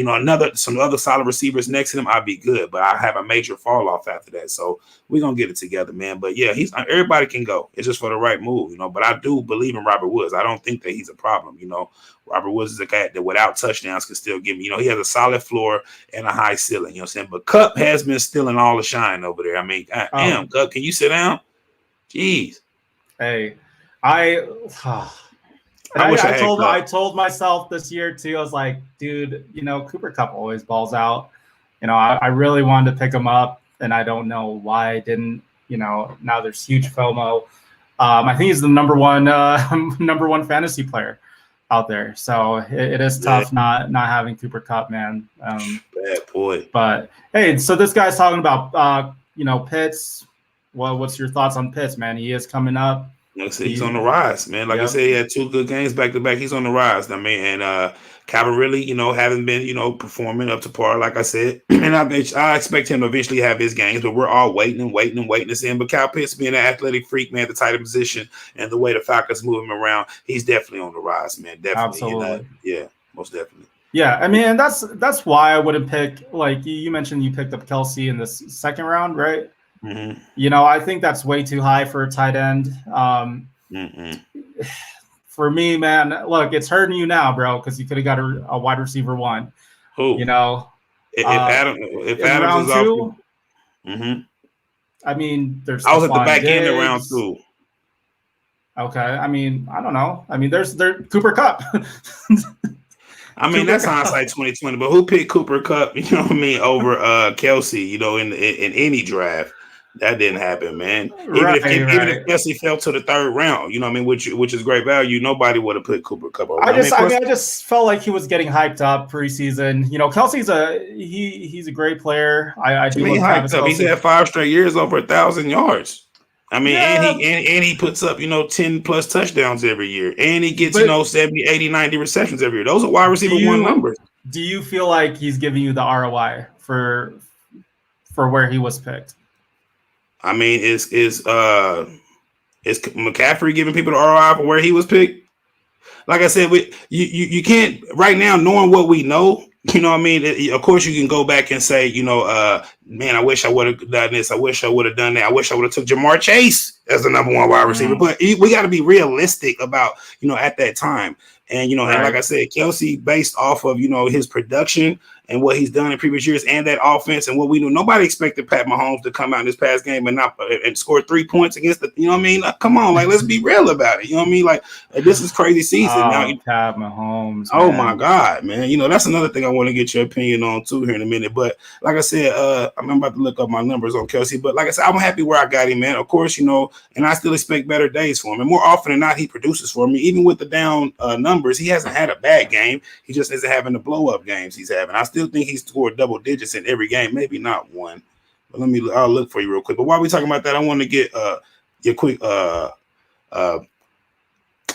some other solid receivers next to him, I'd be good. But I have a major fall off after that. So we're gonna get it together, man. But yeah, everybody can go. It's just for the right move, But I do believe in Robert Woods. I don't think that he's a problem, Robert Woods is a guy that without touchdowns can still give me, he has a solid floor and a high ceiling, you know what I'm saying? But Cup has been stealing all the shine over there. Damn, Cup, can you sit down? Jeez. Hey, I told myself this year too. I was like, dude, Cooper Kupp always balls out. I really wanted to pick him up, and I don't know why I didn't. Now there's huge FOMO. I think he's the number one fantasy player. out there. So it is tough not having Cooper Kupp, man. Bad boy. But hey, so this guy's talking about Pitts. Well, what's your thoughts on Pitts, man? He is coming up. Like I said, he's on the rise, man. Like I said, he had 2 good games back to back. He's on the rise, I mean, and Calvin really, haven't been, performing up to par, like I said. And I expect him to eventually have his games, but we're all waiting to see him. But Kyle Pitts, being an athletic freak, man, the tight end position and the way the Falcons move him around, he's definitely on the rise, man. Definitely, absolutely, yeah, most definitely. Yeah, I mean, and that's why I wouldn't pick. Like you mentioned, you picked up Kelsey in the second round, right? Mm-hmm. I think that's way too high for a tight end. For me, man, look, it's hurting you now, bro, because you could have got a wide receiver 1. Who? If Adams round is 2, mm-hmm. I mean, there's. I was at the back end of round 2. Okay, I mean, I don't know. I mean, there's Cooper Kupp. I mean, that's hindsight 2020, but who picked Cooper Kupp, over Kelsey, in any draft? That didn't happen, man. Even if Kelsey fell to the 3rd round, which is great value, nobody would have put Cooper Kupp over. I just felt like he was getting hyped up preseason. Kelsey's he's a great player. I do love Travis Kelce. He's had 5 straight years over 1,000 yards. I mean, and he puts up, 10 plus touchdowns every year. And he gets, 70, 80, 90 receptions every year. Those are wide receiver 1 numbers. Do you feel like he's giving you the ROI for where he was picked? I mean, is McCaffrey giving people the ROI for where he was picked? Like I said, you can't right now, knowing what we know. Of course, you can go back and say, man, I wish I would have done this. I wish I would have done that. I wish I would have took Jamar Chase as the number 1 wide receiver. But we got to be realistic about, at that time. And, and like I said, Kelsey, based off of, his production and what he's done in previous years and that offense and what we knew, nobody expected Pat Mahomes to come out in this past game and score 3 points against the, come on, like, let's be real about it. Like, this is crazy season. Now, Pat Mahomes. Oh, my God, man. That's another thing I want to get your opinion on, too, here in a minute. But like I said, I'm about to look up my numbers on Kelsey. But like I said, I'm happy where I got him, man. Of course, and I still expect better days for him. And more often than not, he produces for me. Even with the down numbers, he hasn't had a bad game. He just isn't having the blow-up games he's having. I still think he's scored double digits in every game, maybe not 1. But I'll look for you real quick. But while we're talking about that, I want to get your quick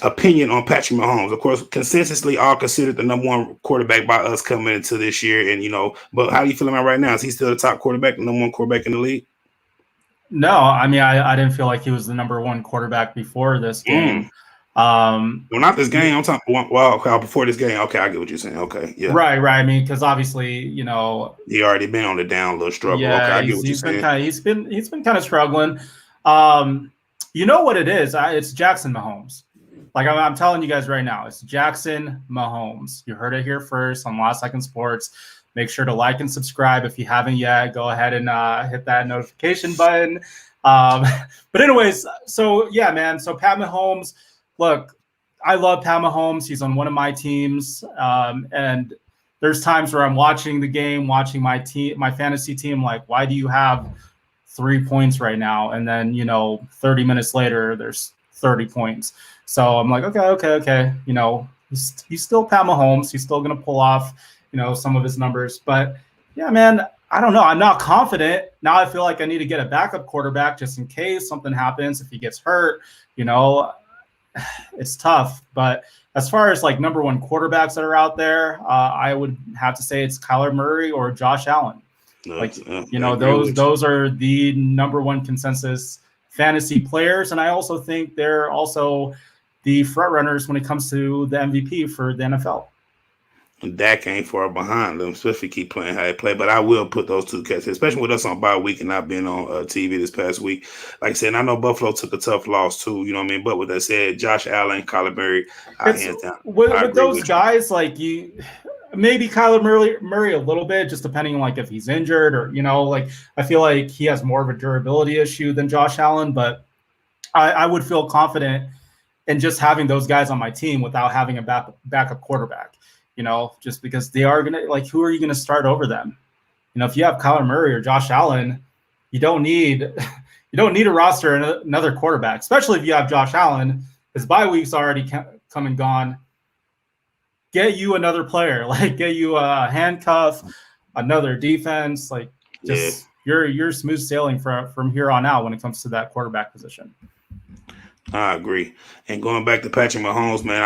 opinion on Patrick Mahomes. Of course, consensusly all considered the number 1 quarterback by us coming into this year. And, but how do you feel about right now? Is he still the top quarterback, the number 1 quarterback in the league? No, I mean, I didn't feel like he was the number 1 quarterback before this game. Well, not this game. I'm talking. Well, before this game. Okay, I get what you're saying. Okay, yeah. Right. I mean, because obviously, he already been on the down little struggle. Yeah, okay, I get what you're saying. He's been kind of struggling. You know what it is? It's Jackson Mahomes. Like I'm telling you guys right now, it's Jackson Mahomes. You heard it here first on Last Second Sports. Make sure to like and subscribe if you haven't yet. Go ahead and hit that notification button. But anyways, so yeah, man. So Pat Mahomes. Look, I love Pat Mahomes. He's on one of my teams. And there's times where I'm watching the game, watching my fantasy team, like, why do you have 3 points right now? And then, 30 minutes later, there's 30 points. So I'm like, okay. He's still Pat Mahomes. He's still going to pull off, some of his numbers. But yeah, man, I don't know. I'm not confident. Now I feel like I need to get a backup quarterback just in case something happens. If he gets hurt, it's tough. But as far as like number 1 quarterbacks that are out there, I would have to say it's Kyler Murray or Josh Allen. Those are the number 1 consensus fantasy players. And I also think they're also the front runners when it comes to the MVP for the NFL. Dak ain't far behind them, especially keep playing how they play. But I will put those 2 cats, especially with us on bye week and not being on TV this past week. Like I said, I know Buffalo took a tough loss too, But with that said, Josh Allen, Kyler Murray, hands down. With those guys, like maybe Kyler Murray a little bit, just depending on like if he's injured or, like I feel like he has more of a durability issue than Josh Allen. But I would feel confident in just having those guys on my team without having a backup quarterback. Just because they are going to, like, who are you going to start over them? If you have Kyler Murray or Josh Allen, you don't need a roster another quarterback, especially if you have Josh Allen. His bye week's already come and gone. get you another player, like get you a handcuff, another defense, like Yeah, just you're smooth sailing from here on out when it comes to that quarterback position. I agree. And going back to Patrick Mahomes, man,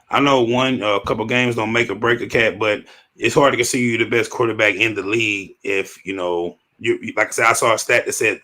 I know a couple games don't make or break a cat, but it's hard to consider you the best quarterback in the league if you like I said. I saw a stat that said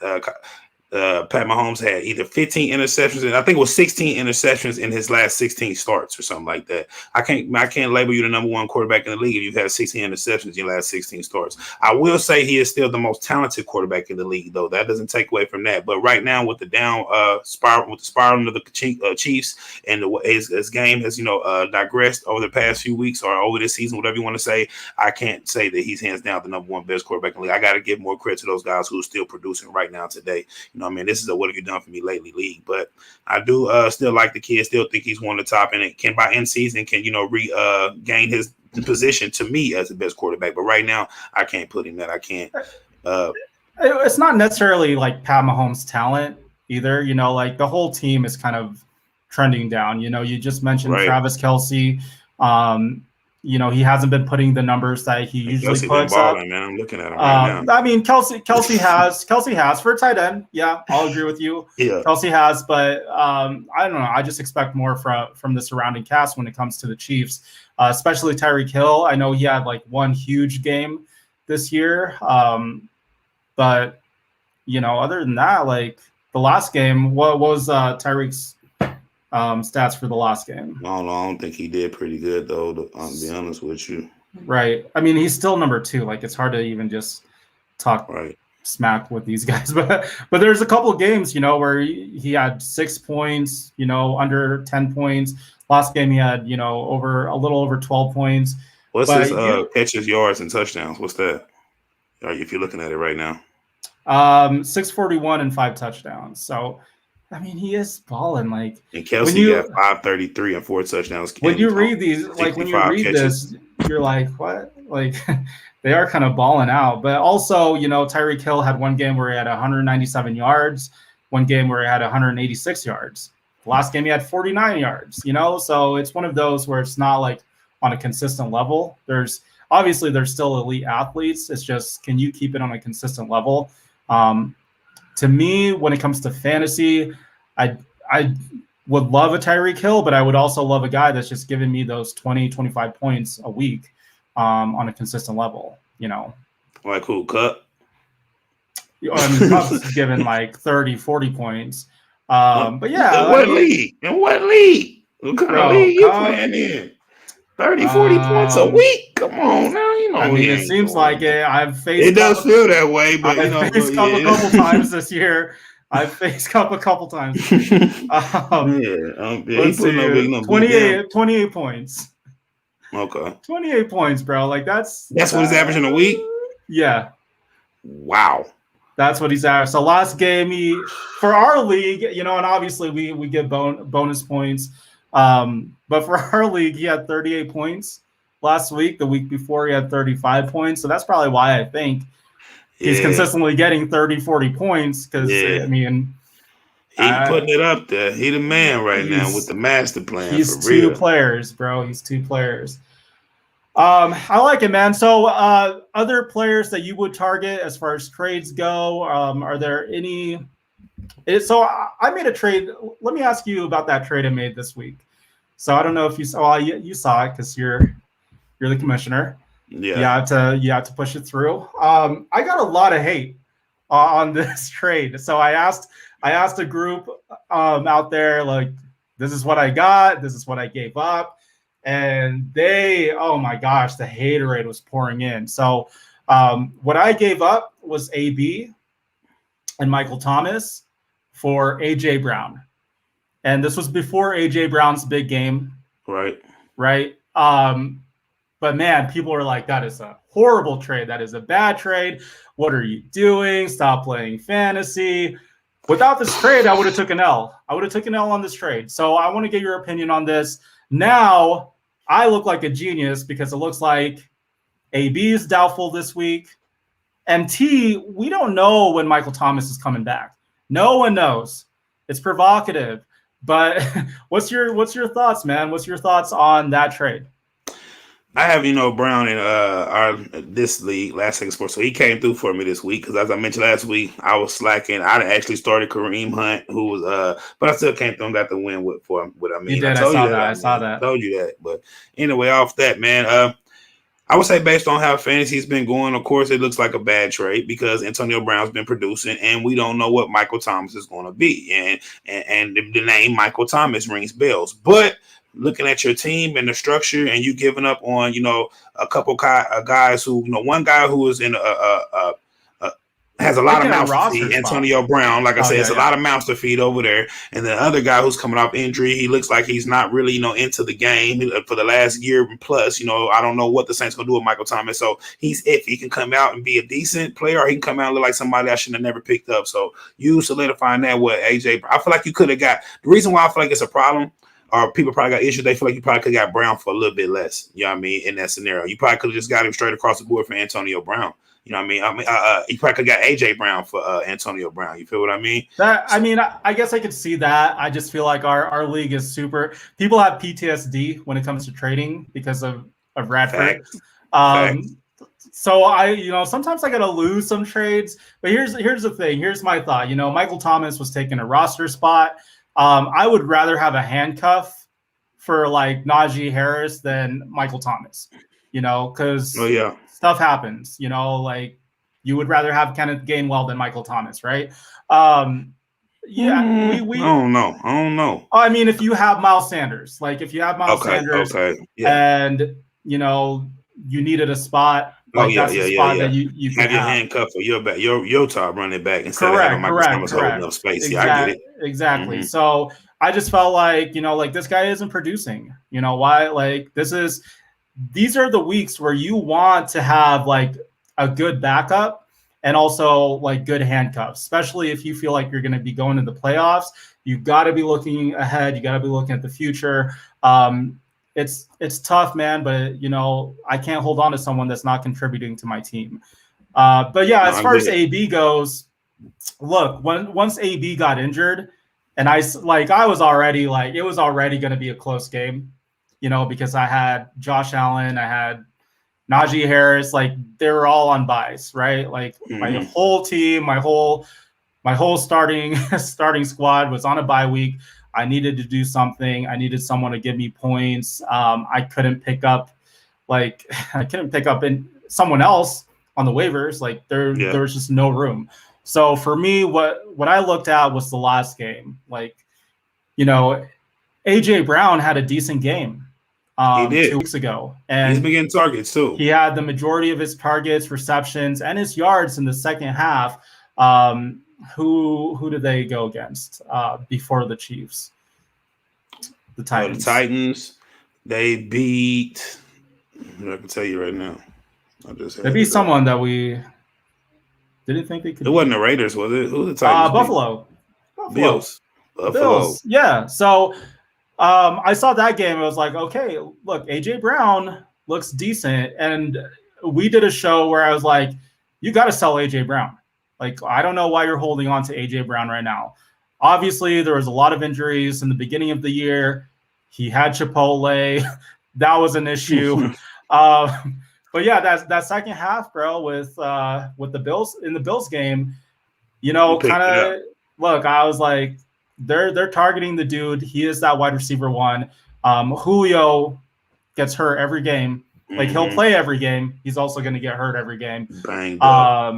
Pat Mahomes had either 15 interceptions and I think it was 16 interceptions in his last 16 starts or something like that. I can't label you the number one quarterback in the league if you've had 16 interceptions in your last 16 starts. I will say he is still the most talented quarterback in the league, though. That doesn't take away from that. But right now, with the down spiral, with the spiraling of the Chiefs and his game has digressed over the past few weeks or over this season, whatever you want to say, I can't say that he's hands down the number one best quarterback in the league. I got to give more credit to those guys who are still producing right now today. This is a what have you done for me lately league. But I do still like the kid, still think he's one of the top, and it can by end season can regain his position to me as the best quarterback. But right now, I can't put him that. I can't. It's not necessarily like Pat Mahomes' talent either. Like the whole team is kind of trending down. You just mentioned right. Travis Kelce. He hasn't been putting the numbers that he usually puts balling, up. Man, I'm looking at him right now. I mean, Kelce has for a tight end. Yeah, I'll agree with you. Yeah, Kelce has, but I don't know. I just expect more from the surrounding cast when it comes to the Chiefs, especially Tyreek Hill. I know he had like one huge game this year, but other than that, like the last game, what was Tyreek's stats for the last game? I don't think he did pretty good though. To be honest with you, right? I mean, he's still number 2. Like it's hard to even just talk smack with these guys, but there's a couple of games, where he had 6 points, under 10 points. Last game he had, a little over 12 points. What's his catches, yards, and touchdowns? What's that? If you're looking at it right now, 641 and 5 touchdowns. So. I mean, he is balling. Like, and Kelce got 533 and 4 touchdowns. When you read these, like when you read this, you're like, what? Like, they are kind of balling out. But also, Tyreek Hill had one game where he had 197 yards, one game where he had 186 yards. The last game he had 49 yards. So it's one of those where it's not like on a consistent level. There's still elite athletes. It's just, can you keep it on a consistent level? To me, when it comes to fantasy, I would love a Tyreek Hill, but I would also love a guy that's just giving me those 20, 25 points a week on a consistent level, Like who, Cup? I mean, Cup's given like 30, 40 points. But yeah. In what league? What kind of league you playing in? 30, 40 points a week? Come on now, I mean, it seems like it. I've faced. It does feel that way, but I've faced Cup a couple times this year. I've faced Cup a couple times. He put no big number. 28 points. Okay. 28 points, bro. Like that's what he's averaging a week? Yeah. Wow. That's what he's averaging. So last game, for our league, and obviously we get bonus points. But for our league, he had 38 points last week. The week before, he had 35 points. So that's probably why I think he's consistently getting 30, 40 points. Because, I mean, he's putting it up there. He the man right now with the master plan. He's for real. 2 players, bro. He's 2 players. I like it, man. So other players that you would target as far as trades go, are there any? So I made a trade. Let me ask you about that trade I made this week. So I don't know if you saw. You saw it because you're the commissioner. Yeah. You have to push it through. I got a lot of hate on this trade. So I asked a group out there, like, this is what I got. This is what I gave up. And oh my gosh, the haterade was pouring in. So what I gave up was AB and Michael Thomas for AJ Brown. And this was before AJ Brown's big game. Right. But man, people are like, that is a horrible trade. That is a bad trade. What are you doing? Stop playing fantasy. Without this trade, I would have took an L. I would have taken an L on this trade. So I want to get your opinion on this. Now, I look like a genius because it looks like AB is doubtful this week. MT, we don't know when Michael Thomas is coming back. No one knows. It's provocative. But what's your thoughts, man? What's your thoughts on that trade? I have, Brown in our this league, Last Second Sports. So he came through for me this week because, as I mentioned last week, I was slacking. I actually started Kareem Hunt, who was but I still came through and got the win with for him. What I mean, You I did. I told you saw that. that. I saw I that. told you that. But anyway, off that, man. I would say based on how fantasy's been going, of course, it looks like a bad trade because Antonio Brown's been producing, and we don't know what Michael Thomas is going to be. And the name Michael Thomas rings bells. But looking at your team and the structure, and you giving up on a couple guys who one guy who is in has a lot Like of in a mouths to roster feed. spot. Antonio Brown, like I Oh said, yeah, it's a yeah. lot of mouths to feed over there. And the other guy who's coming off injury, he looks like he's not really, into the game for the last year plus. I don't know what the Saints gonna do with Michael Thomas. So he's if he can come out and be a decent player, or he can come out and look like somebody I should have never picked up. So you solidifying that with AJ. I feel like you could have got the reason why I feel like it's a problem. Or people probably got issues. They feel like you probably could have got Brown for a little bit less. You know what I mean? In that scenario, you probably could have just got him straight across the board for Antonio Brown. You know what I mean? You probably could have got AJ Brown for Antonio Brown. You feel what I mean? I guess I could see that. I just feel like our league is super. People have PTSD when it comes to trading because of Radford. Facts. So sometimes I gotta lose some trades. But here's the thing. Here's my thought. Michael Thomas was taking a roster spot. I would rather have a handcuff for like Najee Harris than Michael Thomas. Because stuff happens. Like you would rather have Kenneth Gainwell than Michael Thomas, right? Yeah, we I don't know. I mean, if you have Miles Sanders, Sanders, yeah. and you needed a spot, like that's the spot that you have your have. handcuff for your back, your top running back instead of having Michael Thomas holding up space. Exactly, yeah, I get it. Exactly. Mm-hmm. So I just felt like like this guy isn't producing. Why? Like these are the weeks where you want to have like a good backup and also like good handcuffs, especially if you feel like you're going to be going to the playoffs. You've got to be looking ahead. You got to be looking at the future. It's tough, man, but I can't hold on to someone that's not contributing to my team. But yeah, as far as AB goes, look, once AB got injured, and I was already like it was already going to be a close game, because I had Josh Allen, I had Najee Harris, like they were all on buys, right? Like my whole team, my whole starting squad was on a bye week. I needed to do something. I needed someone to give me points. I couldn't pick up in someone else on the waivers. Like there was just no room. So for me, what I looked at was the last game. Like, AJ Brown had a decent game. He did 2 weeks ago, and he's been getting targets too. He had the majority of his targets, receptions, and his yards in the second half. Who did they go against before the Chiefs? The Titans. The Titans. They beat. I can tell you right now. They beat someone that we didn't think they could. It wasn't the Raiders, was it? Who the Titans? Buffalo. Bills. Bills. Yeah. So. I saw that game. I was like, okay, look, AJ Brown looks decent. And we did a show where I was like, you got to sell AJ Brown. Like, I don't know why you're holding on to AJ Brown right now. Obviously, there was a lot of injuries in the beginning of the year. He had Chipotle. That was an issue. But yeah, that second half, bro, with the Bills in the Bills game, kind of look, I was like, they're targeting the dude. He is that wide receiver one. Julio gets hurt every game. Like he'll play every game. He's also going to get hurt every game.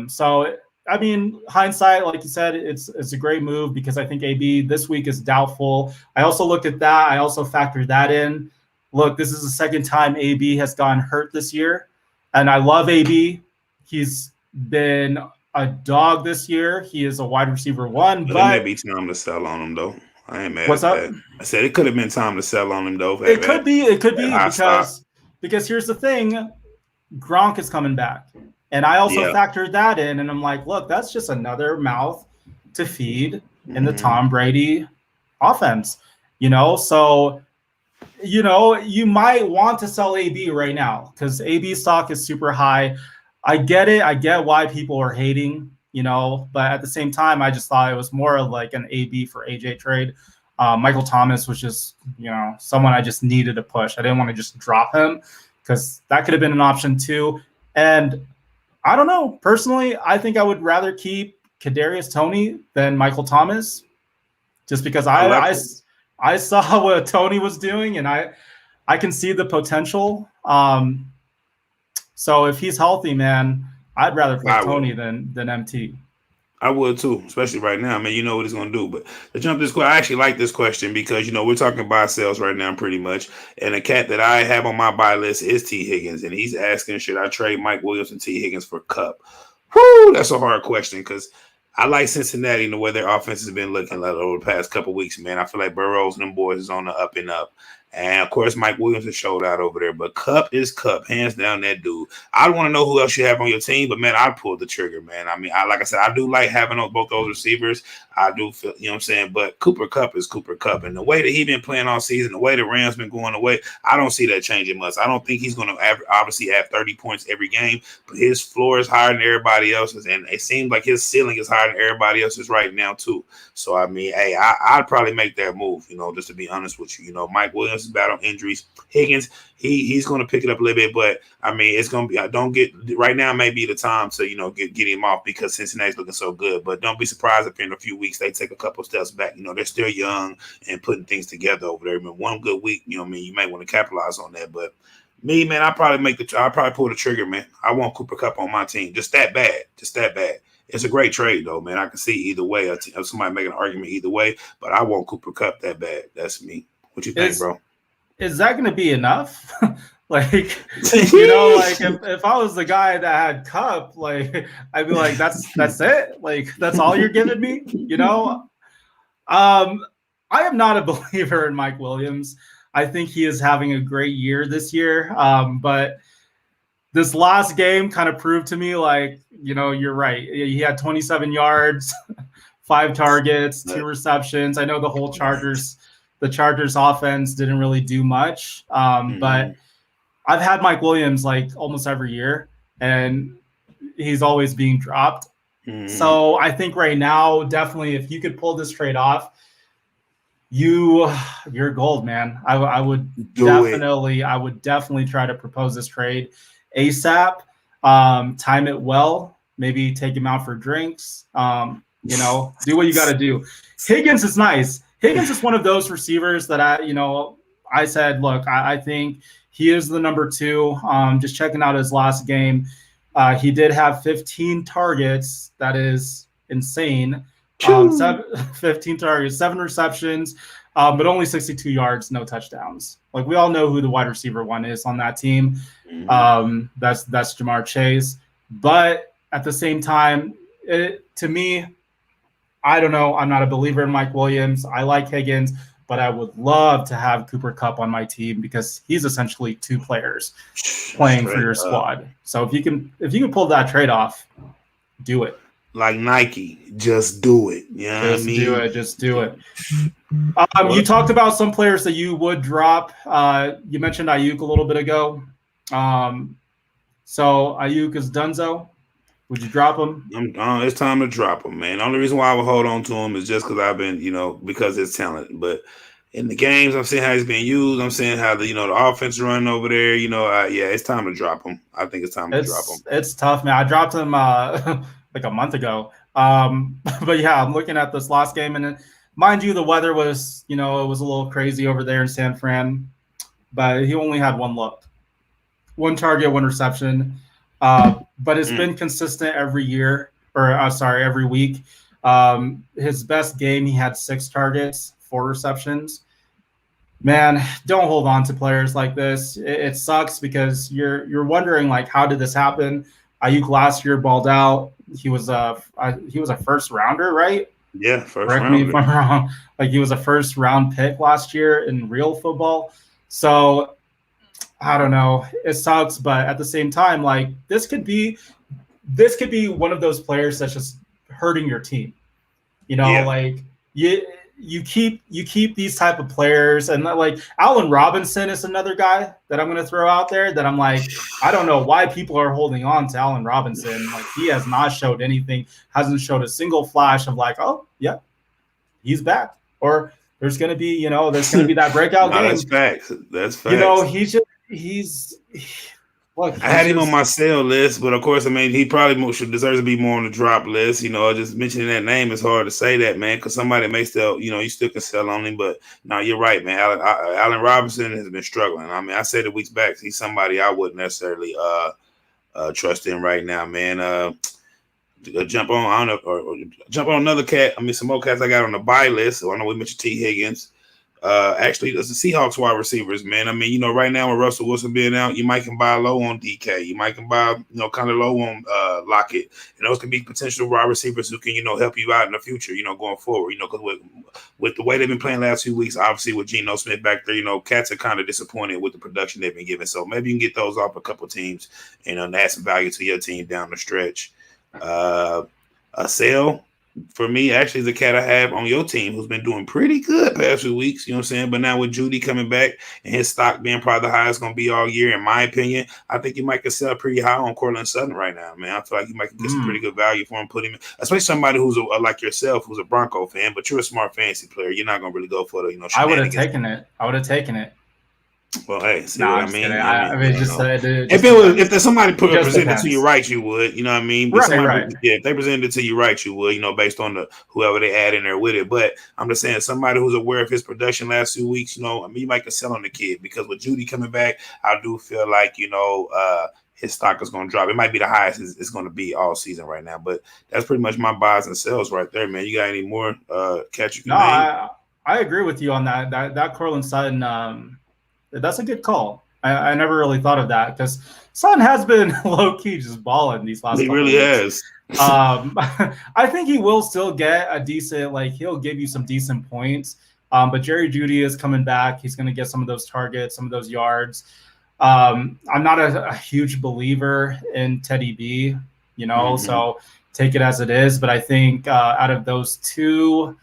So I mean, hindsight, like you said, it's a great move because I think AB this week is doubtful. I also looked at that. I also factored that in. Look, this is the second time AB has gotten hurt this year, and I love AB. He's been a dog this year. He is a wide receiver one, but it may be time to sell on him though. I ain't mad. What's up? That. I said it could have been time to sell on him though. It could be because here's the thing, Gronk is coming back, and I also factored that in, and I'm like, look, that's just another mouth to feed in the Tom Brady offense, So, you might want to sell AB right now because AB stock is super high. I get it. I get why people are hating, but at the same time, I just thought it was more like an AB for AJ trade. Michael Thomas was just, someone I just needed to push. I didn't want to just drop him because that could have been an option too. And I don't know. Personally, I think I would rather keep Kadarius Toney than Michael Thomas, just because I saw what Toney was doing, and I can see the potential. So if he's healthy, man, I'd rather play Toney than MT. I would too, especially right now. I mean, you know what he's going to do. But to jump this question, I actually like this question because, we're talking buy sales right now pretty much. And a cat that I have on my buy list is T. Higgins. And he's asking, should I trade Mike Williams and T. Higgins for Kupp? Whoo, that's a hard question because I like Cincinnati and the way their offense has been looking like over the past couple of weeks, man. I feel like Burrows and them boys is on the up and up. And, of course, Mike Williams has showed out over there. But Kupp is Kupp, hands down that dude. I want to know who else you have on your team, but, man, I'd pull the trigger, man. I mean, like I said, I do like having both those receivers. I do feel, you know what I'm saying? But Cooper Kupp is Cooper Kupp. And the way that he's been playing all season, the way the Rams been going away, I don't see that changing much. I don't think he's going to obviously have 30 points every game, but his floor is higher than everybody else's. And it seems like his ceiling is higher than everybody else's right now, too. So, I mean, hey, I'd probably make that move, just to be honest with you. Mike Williams is battling injuries. Higgins, he's going to pick it up a little bit, but I mean, it's going to be. Right now may be the time to get him off because Cincinnati's looking so good. But don't be surprised if in a few weeks they take a couple steps back. They're still young and putting things together over there. I mean, one good week, you might want to capitalize on that. But me, man, I'll probably pull the trigger, man. I want Cooper Kupp on my team. Just that bad. It's a great trade, though, man. I can see either way. Somebody making an argument either way, but I want Cooper Kupp that bad. That's me. What you think, bro? Is that going to be enough? If I was the guy that had Kupp, I'd be like, that's it. That's all you're giving me. I am not a believer in Mike Williams. I think he is having a great year this year. But this last game kind of proved to me, you're right. He had 27 yards, 5 targets, 2 receptions. I know the Chargers offense didn't really do much. But I've had Mike Williams almost every year, and he's always being dropped. So I think right now, definitely, if you could pull this trade off, you're gold, man. I would definitely try to propose this trade ASAP. Time it well. Maybe take him out for drinks. Do what you got to do. Higgins is nice. Higgins is one of those receivers that I said, look, I think he is the number 2. Just checking out his last game. He did have 15 targets. That is insane. 15 targets, 7 receptions, but only 62 yards, no touchdowns. We all know who the wide receiver one is on that team. That's Jamar Chase. But at the same time, to me, I don't know. I'm not a believer in Mike Williams. I like Higgins, but I would love to have Cooper Kupp on my team because he's essentially 2 players playing for your squad. So if you can pull that trade off, do it. Like Nike, just do it. Just do it. You talked about some players that you would drop. You mentioned Ayuk a little bit ago. So Ayuk is Dunzo. Would you drop him? It's time to drop him, man. The only reason why I would hold on to him is just because I've been, because it's talent. But in the games, I'm seeing how he's being used. I'm seeing how the offense running over there. It's time to drop him. I think it's time to drop him. It's tough, man. I dropped him like a month ago. But yeah, I'm looking at this last game, and mind you, the weather was, it was a little crazy over there in San Fran. But he only had 1 look, 1 target, 1 reception. But it's been consistent every week. His best game, he had 6 targets, 4 receptions. Man, don't hold on to players like this. It sucks because you're wondering how did this happen? Ayuk last year balled out. He was a first rounder, right? Yeah, first Correct rounder. me if I'm wrong. He was a first round pick last year in real football. So I don't know. It sucks, but at the same time, this could be one of those players that's just hurting your team. You keep these type of players, and Allen Robinson is another guy that I'm going to throw out there that I'm I don't know why people are holding on to Allen Robinson. He has not showed anything, hasn't showed a single flash of oh yeah, he's back. Or there's going to be, there's going to be that breakout game. That's facts. That's facts. Look, I had him on my sell list, but of course, I mean, he probably should deserve to be more on the drop list. Just mentioning that name is hard to say that, man, because somebody may still, you still can sell on him. But no, you're right, man. Allen Robinson has been struggling. I mean, I said it weeks back. He's somebody I wouldn't necessarily trust in right now, man. Jump on, I don't know, or jump on another cat. I mean, some more cats I got on the buy list. So I know we mentioned T. Higgins. Actually, it's the Seahawks wide receivers, man. I mean, right now with Russell Wilson being out, you might can buy low on DK. You might can buy, kind of low on Lockett. And those can be potential wide receivers who can, help you out in the future, going forward. Because with the way they've been playing last few weeks, obviously with Geno Smith back there, cats are kind of disappointed with the production they've been given. So maybe you can get those off a couple teams and add some value to your team down the stretch. A sale for me actually is a cat I have on your team who's been doing pretty good past few weeks, you know what I'm saying? But now with Judy coming back and his stock being probably the highest going to be all year, in my opinion, I think you might can sell pretty high on Cortland Sutton right now, man. I feel like you might get some pretty good value for him, put him in, especially somebody who's like yourself, who's a Bronco fan, but you're a smart fantasy player. You're not going to really go for the, I would have taken it. Well, hey, see what I mean? If there's somebody presented to you right, you would, you know what I mean? But right. If they presented it to you right, you would, based on whoever they add in there with it. But I'm just saying, somebody who's aware of his production last 2 weeks, you might can sell on the kid because with Judy coming back, I do feel like, his stock is going to drop. It might be the highest it's going to be all season right now. But that's pretty much my buys and sells right there, man. You got any more catch you can name? I agree with you on that. That Cortland Sutton. That's a good call. I never really thought of that because Sutton has been low key just balling these last. He really has. I think he will still get a decent. He'll give you some decent points. But Jerry Jeudy is coming back. He's going to get some of those targets, some of those yards. I'm not a huge believer in Teddy B. So take it as it is. But I think out of those two.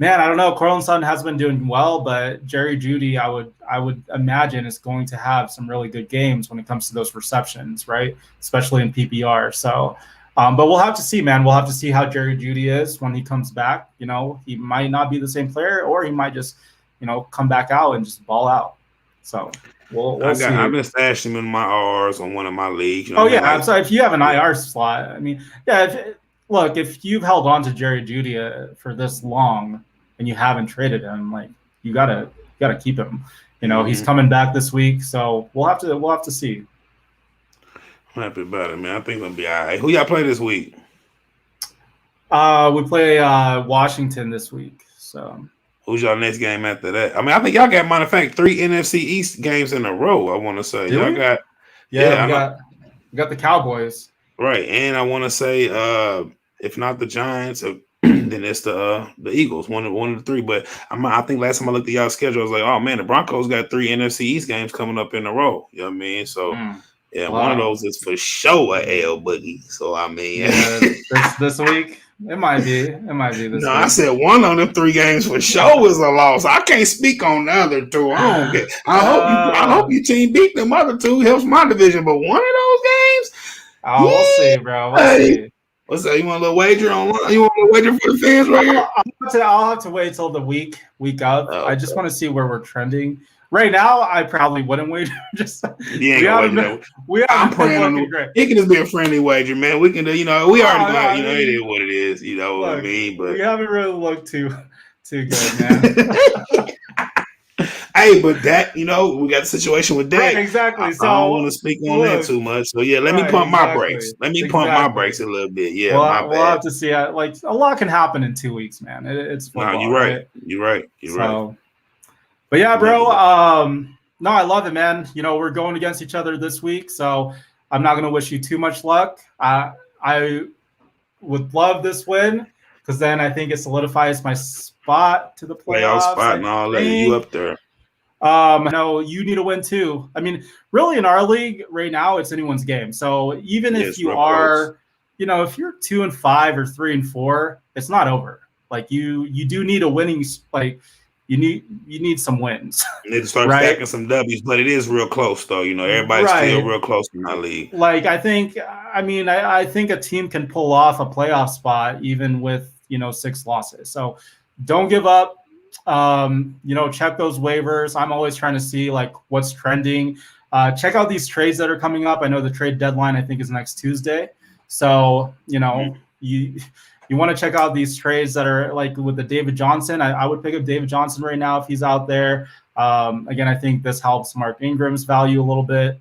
Man, I don't know. Cortland Sutton has been doing well, but Jerry Jeudy, I would imagine, is going to have some really good games when it comes to those receptions, right? Especially in PPR. So, but we'll have to see, man. We'll have to see how Jerry Jeudy is when he comes back. He might not be the same player, or he might just, come back out and just ball out. So we'll see. I've been stashing him in my RRs on one of my leagues. I'm sorry. If you have an IR slot, I mean, yeah. If you've held on to Jerry Jeudy for this long, and you haven't traded him, you gotta keep him. He's coming back this week, so we'll have to see. I'm happy about it, man. I think it'll be all right. Who y'all play this week? We play Washington this week. So who's y'all next game after that? I mean, I think y'all got, matter of fact, 3 NFC East games in a row. I want to say y'all got. We got the Cowboys. Right, and I want to say, if not the Giants, then it's the Eagles, one of the three. But I think last time I looked at y'all's schedule, I was like, oh man, the Broncos got 3 NFC East games coming up in a row. You know what I mean? So one of those is for sure a L boogie. So I mean, this week it might be this week. I said one of them 3 games for sure is a loss. I can't speak on the other 2. I don't get. I hope your team beat them other 2. Helps my division, but one of those games. We'll see, bro. We'll see. What's that? You want a little wager online? You want a wager for the fans right here? I'll have to wait till the week of. Oh, I just want to see where we're trending. Right now, I probably wouldn't wager. I'm praying. It can just be a friendly wager, man. We can do. We already got. It is what it is. You know what I mean? But we haven't really looked too good, man. Hey, but Dak, we got the situation with Dak. Right, exactly. So I don't want to speak on that too much. So yeah, let me pump my brakes. Let me pump my brakes a little bit. Yeah, we'll have to see. A lot can happen in 2 weeks, man. It's football. No, you're right. You're right. But yeah, bro. No, I love it, man. We're going against each other this week, so I'm not gonna wish you too much luck. I would love this win because then I think it solidifies my spot to the playoff spot and all that. You up there. No, you need to win too. I mean, really in our league right now, it's anyone's game. So even if you are, if you're 2-5 or 3-4, it's not over. You do need a winning, you need some wins. You need to start stacking some W's, but it is real close though. Everybody's still real close in my league. I think a team can pull off a playoff spot even with, 6 losses. So don't give up. check those waivers. I'm always trying to see like what's trending. Check out these trades that are coming up. I know the trade deadline I think is next Tuesday. So, you want to check out these trades that are like with the David Johnson. I would pick up David Johnson right now if he's out there. Again, I think this helps Mark Ingram's value a little bit.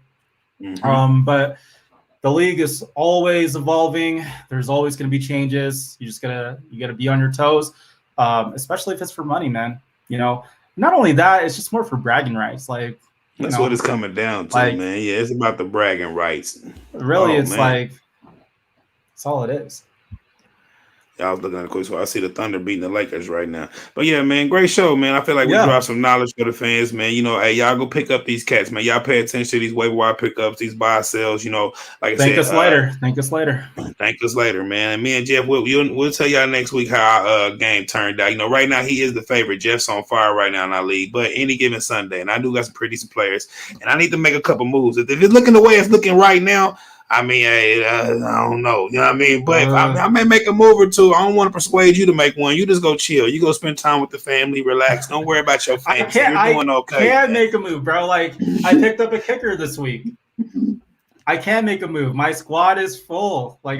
But the league is always evolving. There's always going to be changes. You gotta be on your toes, especially if it's for money, man. Not only that, it's just more for bragging rights. Like that's what it's coming down to, man. Yeah, it's about the bragging rights. Really, it's like that's all it is. I was looking at the quick, so I see the Thunder beating the Lakers right now. But yeah, man, great show, man. I feel like we dropped some knowledge for the fans, man. Hey, y'all go pick up these cats, man. Y'all pay attention to these waiver wire pickups, these buy sells. Like I said, thank us later. Thank us later. Thank us later, man. And me and Jeff, we'll tell y'all next week how our game turned out. Right now he is the favorite. Jeff's on fire right now in our league, but any given Sunday, and I do got some pretty decent players, and I need to make a couple moves. If it's looking the way it's looking right now, I don't know. You know what I mean? But if I may make a move or two. I don't want to persuade you to make one. You just go chill. You go spend time with the family, relax. Don't worry about your family. You're doing okay. I can't make a move, bro. Like, I picked up a kicker this week. I can't make a move. My squad is full. Like,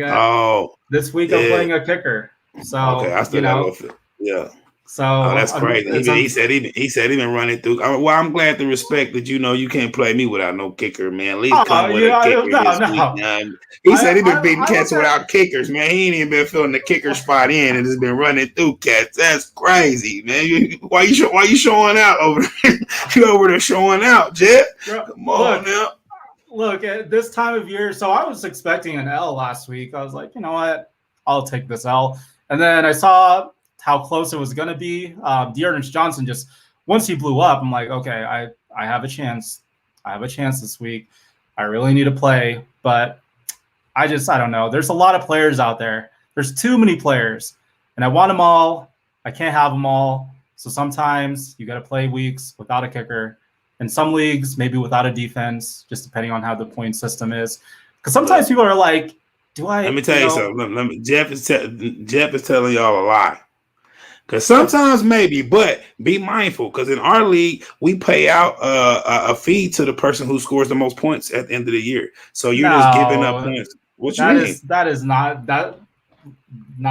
this week I'm playing a kicker. So, okay, I still got it. Yeah. So that's crazy. He said even running through. Well, I'm glad to respect that. You can't play me without no kicker, man. At least come with a kicker this week. He said he been beating cats without kickers, man. He ain't even been filling the kicker spot in, and has been running through cats. That's crazy, man. Why you showing out over there? You over there showing out, Jet? Come on now. Look, at this time of year, so I was expecting an L last week. I was like, you know what? I'll take this L. And then I saw how close it was going to be. Dearness Johnson just, once he blew up, I'm like, okay, I have a chance. I have a chance this week. I really need to play, but I don't know. There's a lot of players out there. There's too many players, and I want them all. I can't have them all. So sometimes you got to play weeks without a kicker. In some leagues, maybe without a defense, just depending on how the point system is. Because sometimes people are like, let me tell you something. Jeff is telling y'all a lie. Because sometimes maybe, but be mindful. Because in our league, we pay out a fee to the person who scores the most points at the end of the year. So you're just giving up points. What you mean? That is not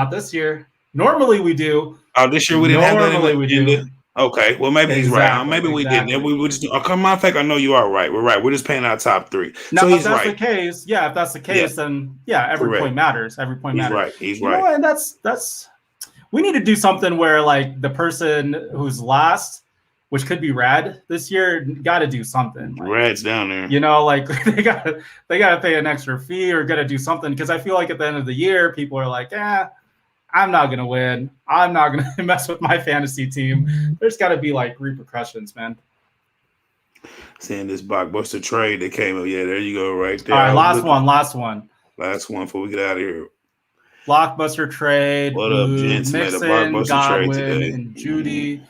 this year. Normally we do. Oh, this year we didn't have that. Normally we do. Okay, well maybe he's right. Maybe we didn't. We just come on, fact. I know you are right. We're right. We're just paying our top three. Now, so if that's the case, if that's the case, then every point matters. Every point matters. He's right. And that's. We need to do something where like the person who's last, which could be Rad this year, got to do something. Like, Rad's down there. Like they got to pay an extra fee or got to do something, because I feel like at the end of the year, people are like, I'm not gonna win. I'm not gonna mess with my fantasy team. There's got to be like repercussions, man. Seeing this blockbuster trade that came up, there you go, right there. All right, last one before we get out of here. Blockbuster trade. What up, gents? Mixon, made a blockbuster Godwin, trade today. and Judy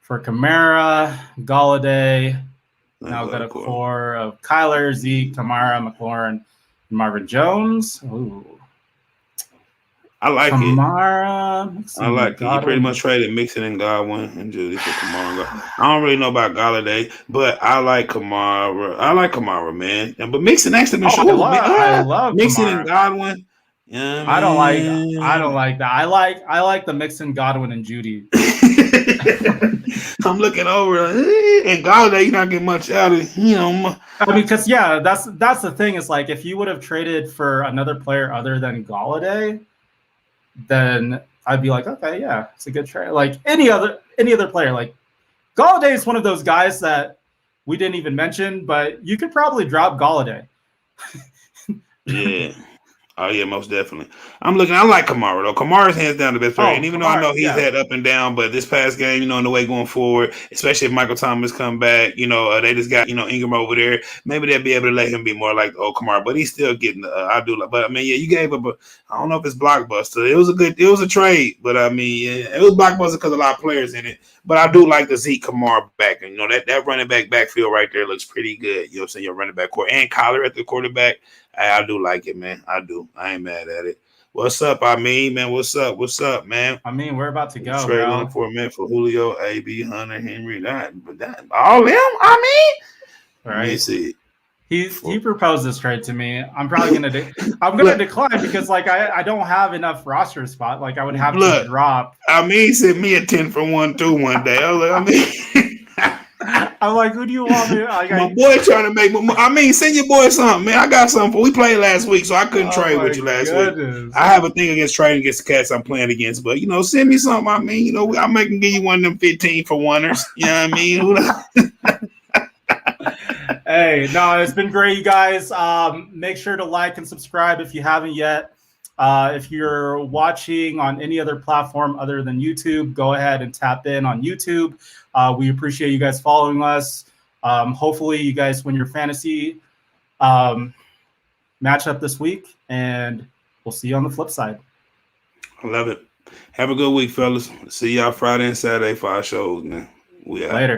for Kamara, Galladay. Now got a core of Kyler, Zeke, Kamara, McLaurin, and Marvin Jones. Ooh. I like Kamara, it. Mixon, I like it. He pretty much traded Mixon and Godwin and Judy for Kamara. I don't really know about Galladay, but I like Kamara. Man. But Mixon actually been showing. I love Mixon Kamara. And Godwin. Yeah, I don't like that. I like the Mixon, Godwin, and Judy. I'm looking over and Galladay, you're not getting much out of him. I mean, because that's the thing. Is like if you would have traded for another player other than Galladay, then I'd be like, okay, yeah, it's a good trade. Like any other player, like Galladay is one of those guys that we didn't even mention, but you could probably drop Galladay. Yeah. Oh, yeah, most definitely. I like Kamara, though. Kamara's hands down the best player. And even though I know he's had up and down, but this past game, in the way going forward, especially if Michael Thomas come back, they just got, Ingram over there. Maybe they'll be able to let him be more like the old Kamara, but he's still getting I do like, but I mean, you gave up I don't know if it's blockbuster. It was a trade, but I mean, it was blockbuster because a lot of players in it. But I do like the Zeke Kamara back. And, that running backfield right there looks pretty good. You know what I'm saying? Your running back core and Kyler at the quarterback. I do like it, man. I do. I ain't mad at it. What's up? I mean, man. What's up? What's up, man? I mean, we're about to go, Trade bro. on for a minute for Julio, AB, Hunter, Henry. That all them. I mean, Right? let me see. He proposed this trade to me. I'm probably gonna decline because like I don't have enough roster spot. Like I would have to drop. I mean, sent me a 10 for 1 too one day. I was like, I mean. I'm like, who do you want me? Like, my boy trying to make my. I mean, send your boy something, man. I got something. We played last week, so I couldn't trade with you last week. I have a thing against trading against the cats I'm playing against, but send me something. I mean, I might give you one of them 15 for oneers. You know what I mean? Hey, no, it's been great, you guys. Make sure to like and subscribe if you haven't yet. If you're watching on any other platform other than YouTube, go ahead and tap in on YouTube. We appreciate you guys following us. Hopefully you guys win your fantasy matchup this week, and we'll see you on the flip side. I love it. Have a good week, fellas. See y'all Friday and Saturday for our shows, man. We out. Later.